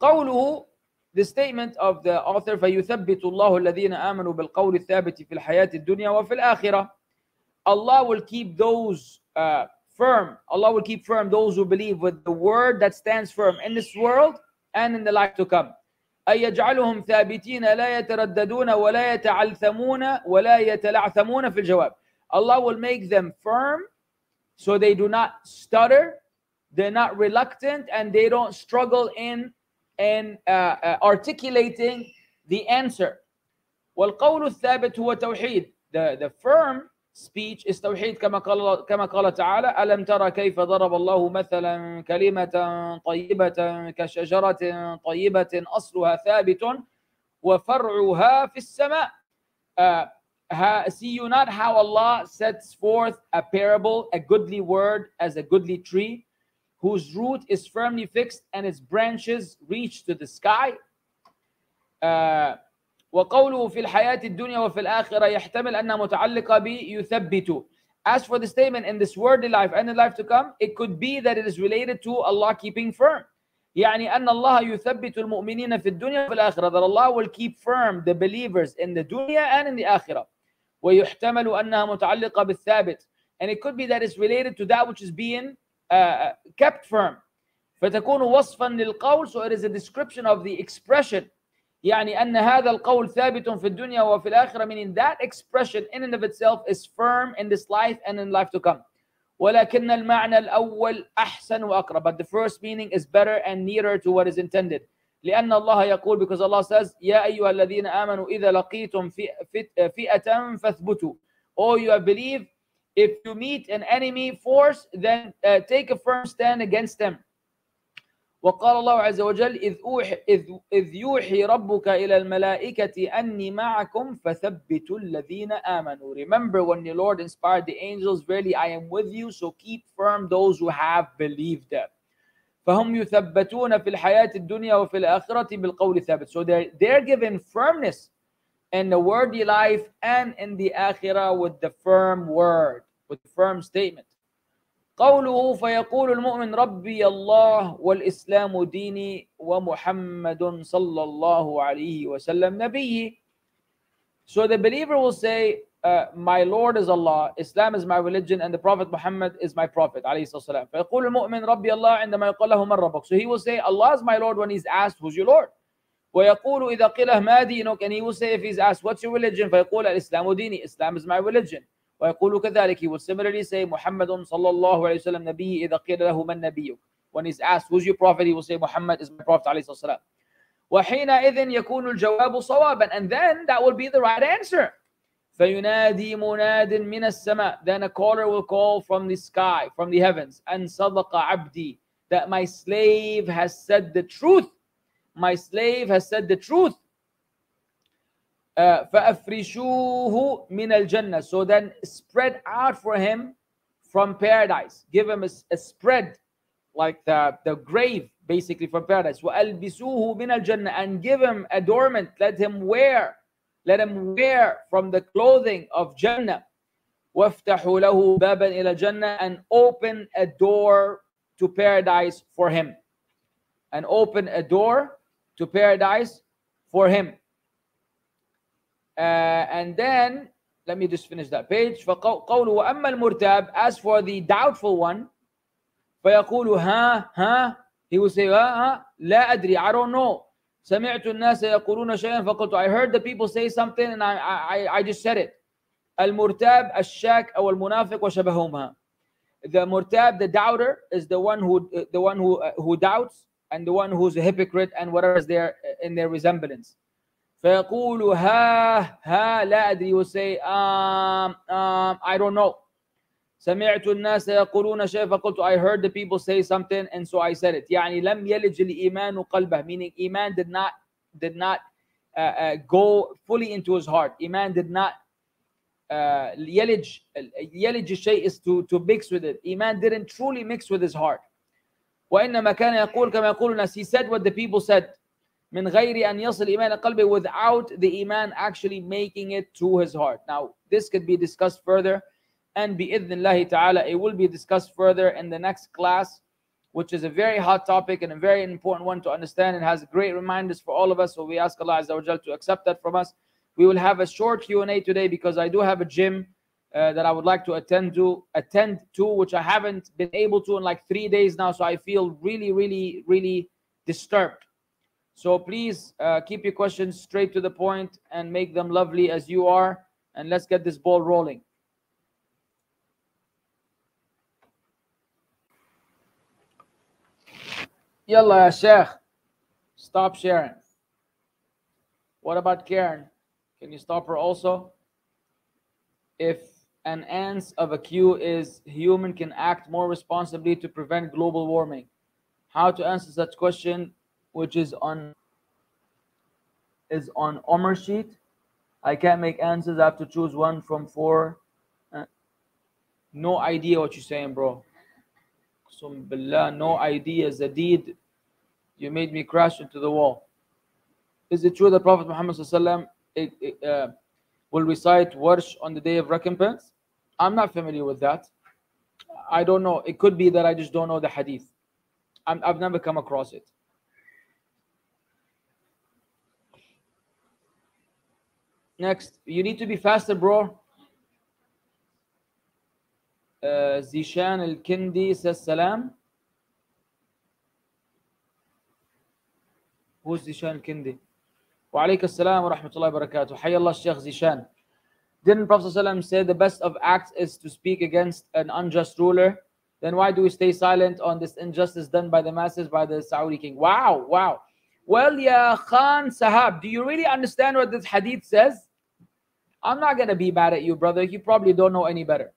قوله, the statement of the author, فيثبت الله الذين آمنوا بالقول الثابت في الحياة الدنيا وفي الآخرة. Allah will keep those firm. Allah will keep firm those who believe with the word that stands firm in this world and in the life to come. أي يجعلهم ثابتين لا يترددون ولا يتعلثمون ولا يتلعثمون في الجواب. Allah will make them firm so they do not stutter, they're not reluctant, and they don't struggle in articulating the answer. والقول الثابت هو توحيد. The firm speech is tawheed كما قال تعالى ألم ترى كيف ضرب الله مثلا كلمة طيبة كشجرة طيبة أصلها ثابت وفرعها في السماء. See you not how Allah sets forth a parable, a goodly word as a goodly tree whose root is firmly fixed and its branches reach to the sky. وقوله في الحياة الدنيا وفي الآخرة يحتمل أنها متعلقة بيثبت. As for the statement in this worldly life and the life to come, it could be that it is related to Allah keeping firm. يعني أن الله يثبت المؤمنين في الدنيا وفي الآخرة, that Allah will keep firm the believers in the dunya and in the akhirah. ويحتمل أنها متعلقة بالثابت, and it could be that it's related to that which is being kept firm. فتكون وصفا للقول, so it is a description of the expression. يعني أن هذا القول ثابت في الدنيا وفي الآخرة, meaning that expression in and of itself is firm in this life and in life to come. ولكن المعنى الأول أحسن وأقرب, but the first meaning is better and nearer to what is intended. لأن الله يقول, because Allah says يا أيها الذين آمنوا إذا لقيتم فئة فاثبتوا. Oh, you have believed, if you meet an enemy force, then take a firm stand against them. وقال الله عز وجل إذ يوحي ربك إلى الملائكة أني معكم فثبتوا الذين آمنوا. Remember when the Lord inspired the angels, verily I am with you, so keep firm those who have believed. فهم يثبتون في الحياة الدنيا وفي الآخرة بالقول ثابت. So they're given firmness in the worldly life and in the akhirah with the firm word, with the firm statement. قوله فيقول المؤمن ربي الله والإسلام ديني ومحمد صلى الله عليه وسلم نبيي. So the believer will say, my Lord is Allah, Islam is my religion, and the Prophet Muhammad is my Prophet عليه الصلاة والسلام. فيقول المؤمن ربي الله عندما يقال له من ربك. So he will say Allah is my Lord when he's asked who's your Lord. ويقول إذا قيل ما دينك, and he will say if he's asked what's your religion, فيقول الإسلام ديني, Islam is my religion. ويقول كذلك, he will similarly say محمد صلى الله عليه وسلم نبي إذا قيل له من نبيك. When he's asked who's your prophet, he will say Muhammad is my prophet عليه الصلاة والسلام. وحينئذ يكون الجواب صوابا, and then that will be the right answer. فينادي مناد من السماء, then a caller will call from the sky, from the heavens, أن صدق عبدي, that my slave has said the truth. My slave has said the truth. فأفرشوه من الجنة, so then spread out for him from paradise. Give him a spread like the grave basically from paradise. وألبسوه من الجنة, and give him adornment. Let him wear from the clothing of Jannah. وافتحوا له بابا إلى الجنة, and open a door to paradise for him. And open a door to paradise for him. And then let me just finish that page. فقوله وأما المرتاب, as for the doubtful one, فيقول ها, he will say لا أدري, I don't know. سمعت الناس يقولون شيئا فقلت, I heard the people say something and I just said it. المرتاب الشاك أو المنافق وشبههما. The murtab, the doubter, is the one who doubts, and the one who's a hypocrite and whatever is there in their resemblance. فيقول ها لا أدري, will say I don't know. سمعت الناس يقولون شيء فقلت, I heard the people say something and so I said it. يعني لم يلج الإيمان قلبه, meaning Iman did not go fully into his heart. Iman did not يلج الشيء is to mix with it. Iman didn't truly mix with his heart. وإنما كان يقول كما يقول الناس, he said what the people said. من غير أن يصل إيمان قلبه, without the Iman actually making it to his heart. Now this could be discussed further, and بإذن الله تعالى it will be discussed further in the next class, which is a very hot topic and a very important one to understand, and has great reminders for all of us. So we ask Allah Azza wa Jal to accept that from us. We will have a short Q&A today because I do have a gym that I would like to attend to, which I haven't been able to in like 3 days now. So I feel really disturbed. So please keep your questions straight to the point and make them lovely as you are. And let's get this ball rolling. Yalla, Sheikh. Stop sharing. What about Karen? Can you stop her also? If an ants of a queue is human can act more responsibly to prevent global warming. How to answer such question, which is on Omar sheet. I can't make answers. I have to choose one from four. No idea what you're saying, bro. Billah, no idea. Zadeed, you made me crash into the wall. Is it true that Prophet Muhammad will recite Warsh on the day of recompense? I'm not familiar with that. I don't know. It could be that I just don't know the hadith. I've never come across it. Next, you need to be faster, bro. Zishan al-Kindi says salam. Who's Zishan al-Kindi? Wa alaykum assalam wa rahmatullahi wa barakatuh. Hayyallah Shaykh Zishan. Didn't Prophet ﷺ say the best of acts is to speak against an unjust ruler? Then why do we stay silent on this injustice done by the masses, by the Saudi king? Wow, wow. Well, ya Khan Sahab, do you really understand what this hadith says? I'm not going to be mad at you, brother. You probably don't know any better.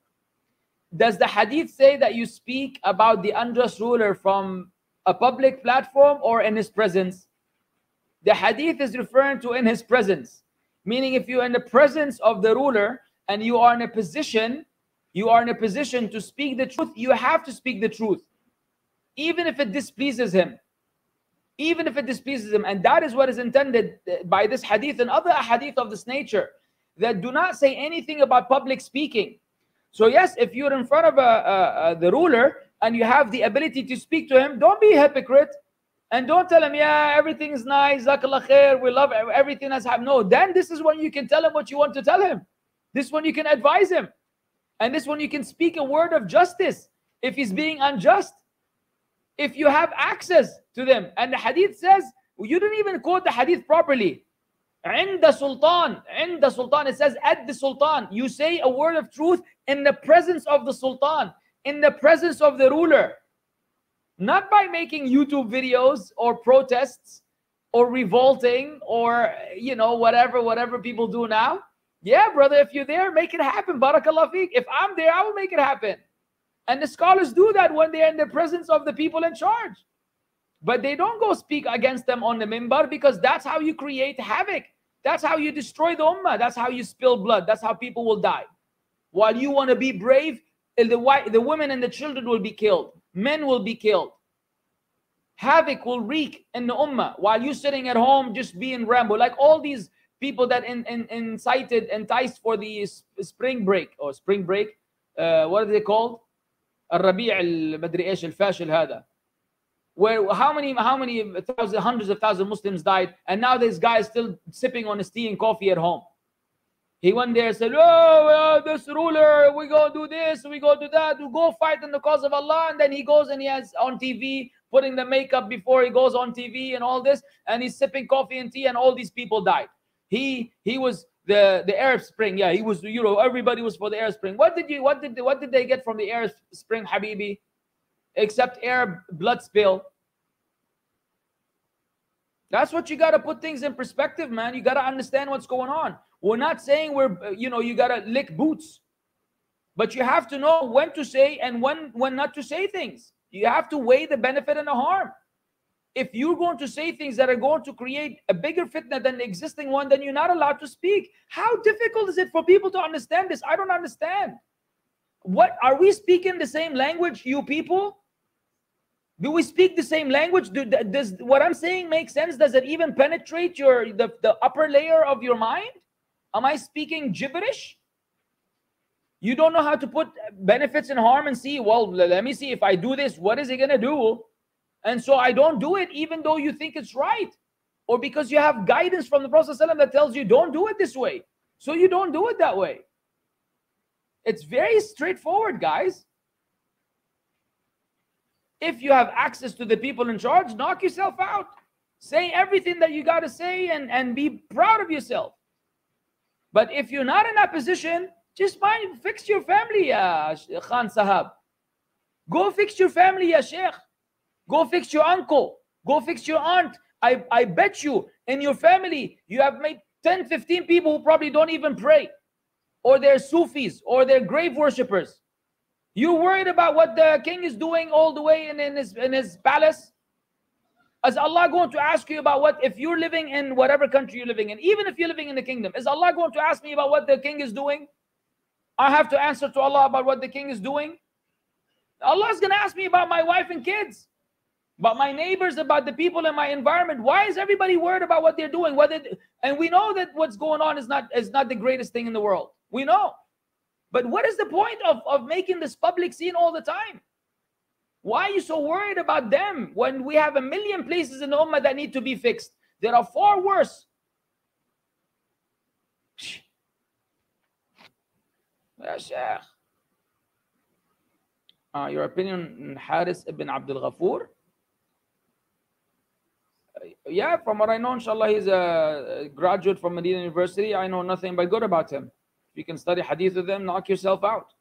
Does the hadith say that you speak about the unjust ruler from a public platform or in his presence? The hadith is referring to in his presence. Meaning if you're in the presence of the ruler and you are in a position to speak the truth, you have to speak the truth. Even if it displeases him. Even if it displeases him. And that is what is intended by this hadith and other hadith of this nature. That do not say anything about public speaking. So yes, if you're in front of the ruler and you have the ability to speak to him, don't be a hypocrite. And don't tell him, yeah, everything is nice, Jazakallah khair, we love everything that's happened. No, then this is when you can tell him what you want to tell him. This one you can advise him. And this one you can speak a word of justice if he's being unjust. If you have access to them. And the hadith says, you didn't even quote the hadith properly. عند Sultan, it says at the Sultan. You say a word of truth in the presence of the Sultan, in the presence of the ruler. Not by making YouTube videos or protests or revolting or, you know, whatever people do now. Yeah, brother, if you're there, make it happen. Barakallah feek. If I'm there, I will make it happen. And the scholars do that when they're in the presence of the people in charge. But they don't go speak against them on the minbar because that's how you create havoc. That's how you destroy the ummah. That's how you spill blood. That's how people will die. While you want to be brave, the women and the children will be killed. Men will be killed. Havoc will wreak in the ummah while you're sitting at home just being Rambo. Like all these people that enticed for the spring break. What are they called? الربيع المدري ايش الفاشل هذا. Where how many hundreds of thousands of Muslims died, and now this guy is still sipping on his tea and coffee at home. He went there and said, oh, this ruler, we go do this, we go do that, we go fight in the cause of Allah. And then he goes and he has on TV, putting the makeup before he goes on TV and all this, and he's sipping coffee and tea, and all these people died. He was the Arab Spring. Yeah, he was, you know, everybody was for the Arab Spring. What did they get from the Arab Spring, Habibi? Except Arab blood spill. That's what you got to put things in perspective, man. You got to understand what's going on. We're not saying you got to lick boots. But you have to know when to say and when not to say things. You have to weigh the benefit and the harm. If you're going to say things that are going to create a bigger fitna than the existing one, then you're not allowed to speak. How difficult is it for people to understand this? I don't understand. What are we speaking the same language, you people? Do we speak the same language? Does what I'm saying make sense? Does it even penetrate the upper layer of your mind? Am I speaking gibberish? You don't know how to put benefits and harm and see, well, let me see if I do this, what is it going to do? And so I don't do it even though you think it's right. Or because you have guidance from the Prophet ﷺ that tells you don't do it this way. So you don't do it that way. It's very straightforward, guys. If you have access to the people in charge, knock yourself out. Say everything that you got to say and be proud of yourself. But if you're not in that position, just fix your family, ya Khan Sahab. Go fix your family, ya Sheikh. Go fix your uncle. Go fix your aunt. I bet you in your family, you have made 10, 15 people who probably don't even pray. or they're Sufis, or they're grave worshippers. You're worried about what the king is doing all the way in his palace? Is Allah going to ask you about what, if you're living in whatever country you're living in, even if you're living in the kingdom, is Allah going to ask me about what the king is doing? I have to answer to Allah about what the king is doing? Allah is going to ask me about my wife and kids, about my neighbors, about the people in my environment. Why is everybody worried about what they're doing? And we know that what's going on is not the greatest thing in the world. We know. But what is the point of making this public scene all the time? Why are you so worried about them when we have a million places in the Ummah that need to be fixed? There are far worse. Ya Shaykh. Your opinion on Haris ibn Abdul Ghafoor? Yeah, from what I know, inshallah, he's a graduate from Medina University. I know nothing but good about him. If you can study hadith with him, knock yourself out.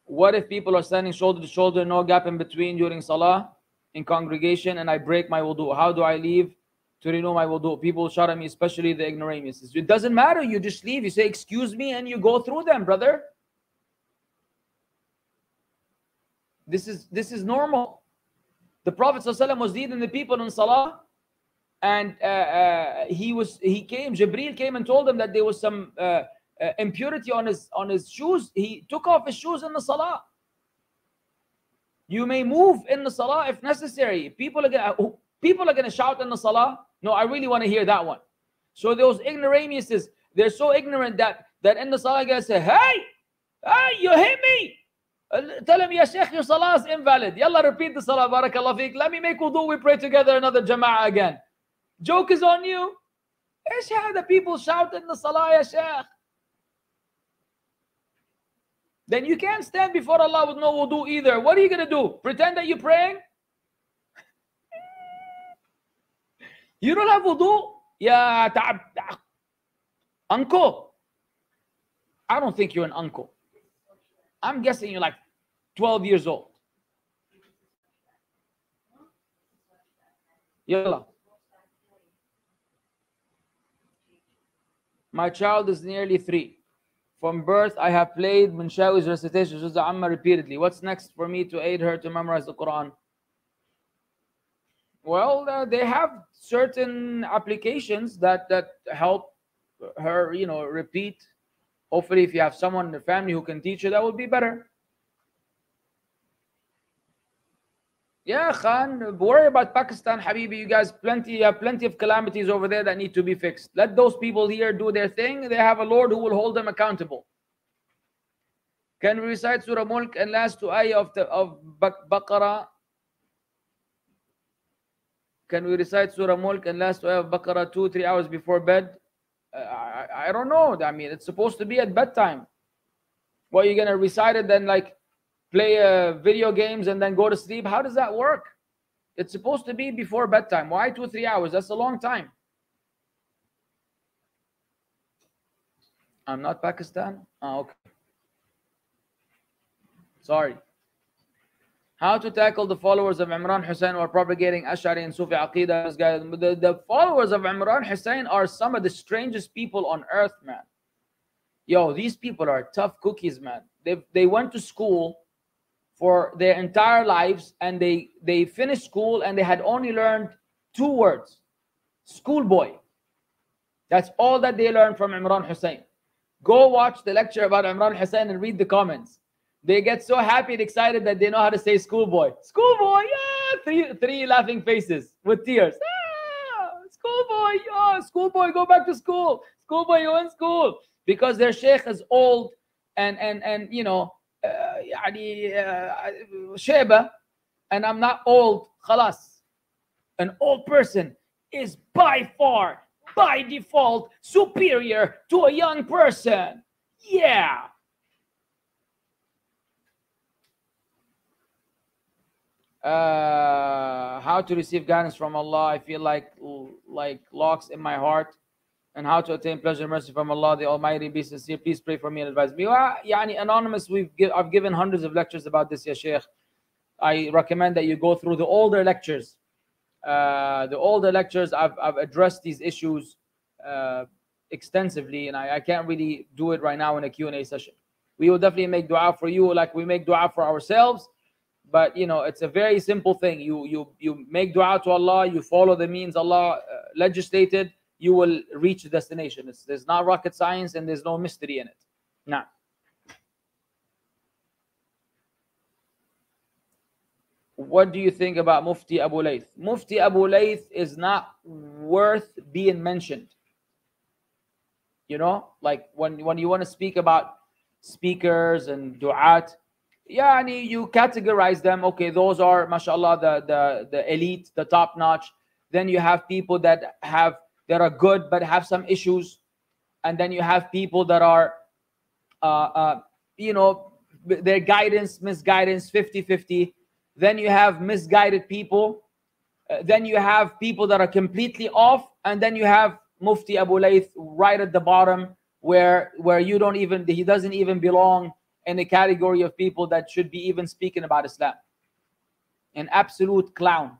What if people are standing shoulder to shoulder, no gap in between during salah in congregation, and I break my wudu? How do I leave to renew my wudu? People shout at me, especially the ignoramuses. It doesn't matter. You just leave. You say, excuse me, and you go through them, brother. This is normal. The Prophet ﷺ was leading the people in salah, and Jibreel came and told him that there was some impurity on his shoes. He took off his shoes in the salah. You may move in the salah if necessary. People are gonna shout in the salah. No, I really want to hear that one. So those ignoramuses, they're so ignorant that in the salah guys say, hey, you hit me. Tell him, Ya Shaykh, your salah is invalid. Yalla, repeat the salah, barakallah feek. Let me make wudu, we pray together another Jama'ah again. Joke is on you. Ish the people shout in the salah, Ya Shaykh. Then you can't stand before Allah with no wudu either. What are you going to do? Pretend that you're praying? You don't have wudu? Ya uncle. I don't think you're an uncle. I'm guessing you're like 12 years old. Yalla. My child is nearly 3. From birth, I have played Minshawi's recitation Juz' Amma repeatedly. What's next for me to aid her to memorize the Quran? Well, they have certain applications that help her, repeat. Hopefully, if you have someone in the family who can teach you, that would be better. Yeah, Khan, worry about Pakistan, Habibi. You guys have plenty of calamities over there that need to be fixed. Let those people here do their thing. They have a Lord who will hold them accountable. Can we recite Surah Mulk and last 2 ayah of Baqarah? Can we recite Surah Mulk and last 2 ayah of Baqarah 2-3 hours before bed? I don't know. I mean, it's supposed to be at bedtime. What, you're going to recite it then like play video games and then go to sleep? How does that work? It's supposed to be before bedtime. Why 2-3 hours? That's a long time. I'm not Pakistan? Oh, okay. Sorry. How to tackle the followers of Imran Hussain who are propagating Ash'ari and Sufi Aqeedah? The followers of Imran Hussain are some of the strangest people on earth, man. Yo, these people are tough cookies, man. They went to school for their entire lives, and they finished school and they had only learned 2 words. Schoolboy. That's all that they learned from Imran Hussain. Go watch the lecture about Imran Hussain and read the comments. They get so happy and excited that they know how to say schoolboy. Schoolboy, yeah! Three laughing faces with tears. Ah, schoolboy, yeah! Schoolboy, go back to school. Schoolboy, you're in school. Because their sheikh is old and sheba, and I'm not old. Khalas. An old person is by far, by default, superior to a young person. Yeah. How to receive guidance from Allah? I feel like locks in my heart. And how to attain pleasure and mercy from Allah, the Almighty. Be sincere. Please pray for me and advise me. Anonymous, I've given hundreds of lectures about this, Ya Shaykh. I recommend that you go through the older lectures. The older lectures, I've addressed these issues extensively, and I can't really do it right now in a Q&A session. We will definitely make dua for you like we make dua for ourselves. But you know, it's a very simple thing. You make dua to Allah, you follow the means Allah legislated, you will reach the destination. There's not rocket science and there's no mystery in it. Now, what do you think about Mufti Abu Layth? Mufti Abu Layth is not worth being mentioned. You know, like when you want to speak about speakers and du'at, you categorize them. Okay, those are, mashallah, the elite, the top notch. Then you have people that are good but have some issues, and then you have people that are their guidance, misguidance, 50-50. Then you have misguided people. Then you have people that are completely off, and then you have Mufti Abu Layth right at the bottom, where he doesn't even belong in the category of people that should be even speaking about Islam. An absolute clown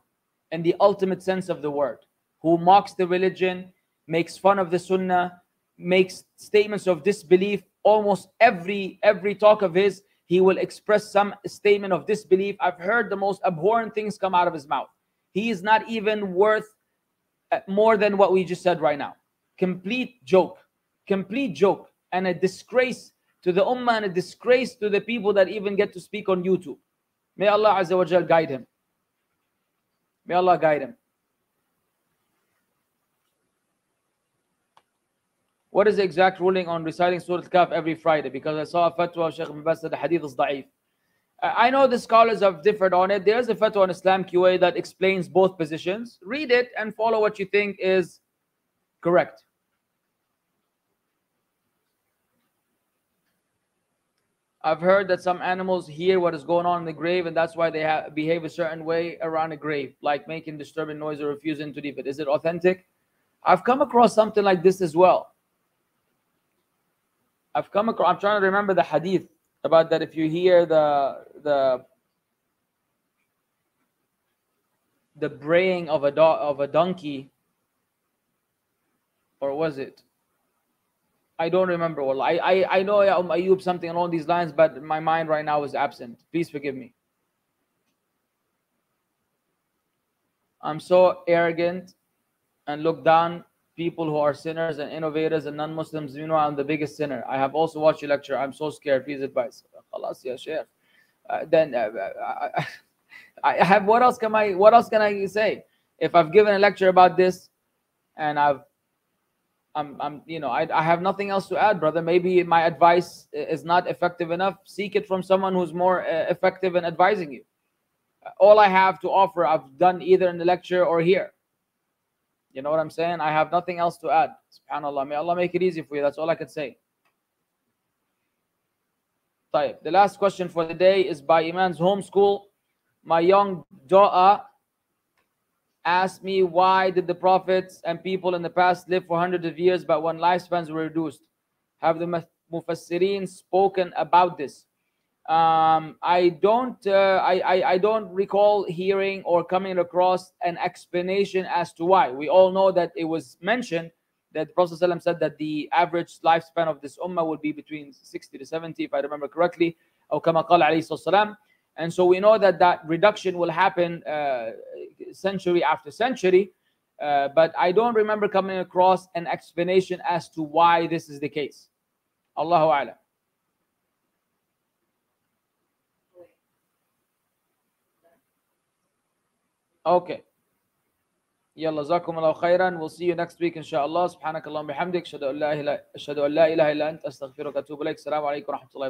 in the ultimate sense of the word, who mocks the religion, makes fun of the Sunnah, makes statements of disbelief. Almost every talk of his, he will express some statement of disbelief. I've heard the most abhorrent things come out of his mouth. He is not even worth more than what we just said right now. Complete joke, and a disgrace to the Ummah, and a disgrace to the people that even get to speak on YouTube. May Allah Azza wa Jal guide him. May Allah guide him. What is the exact ruling on reciting Surah Al-Kahf every Friday? Because I saw a fatwa of Shaykh Ibn Baz that the hadith is da'if. I know the scholars have differed on it. There's a fatwa on Islam QA that explains both positions. Read it and follow what you think is correct. I've heard that some animals hear what is going on in the grave, and that's why they behave a certain way around a grave, like making disturbing noise or refusing to leave it. Is it authentic? I've come across something like this as well. I'm trying to remember the hadith about that. If you hear the braying of a donkey, or was it? I don't remember. Well, I know Ayub something along these lines, but my mind right now is absent. Please forgive me. I'm so arrogant and look down people who are sinners and innovators and non-Muslims. Meanwhile, I'm the biggest sinner. I have also watched your lecture. I'm so scared. Please advise. Then I have. What else can I say? If I've given a lecture about this, and I have nothing else to add, brother. Maybe my advice is not effective enough. Seek it from someone who's more effective in advising you. All I have to offer, I've done either in the lecture or here. You know what I'm saying? I have nothing else to add. SubhanAllah. May Allah make it easy for you. That's all I could say. The last question for the day is by Iman's homeschool. My young daughter asked me, why did the prophets and people in the past live for hundreds of years, but when lifespans were reduced? Have the Mufassirin spoken about this? I don't recall hearing or coming across an explanation as to why. We all know that it was mentioned that the Prophet ﷺ said that the average lifespan of this ummah would be between 60 to 70, if I remember correctly. Or kama qala alayhi salam. And so we know that reduction will happen century after century, but I don't remember coming across an explanation as to why this is the case. Allahu a'lam. Okay. Yalla, jazakumullahu khairan. We'll see you next week, inshallah. Subhanakallahumma bihamdik. Ashhadu an la ilaha illa anta, astaghfiruka wa atubu ilaik. Assalamu alaikum wa rahmatullahi.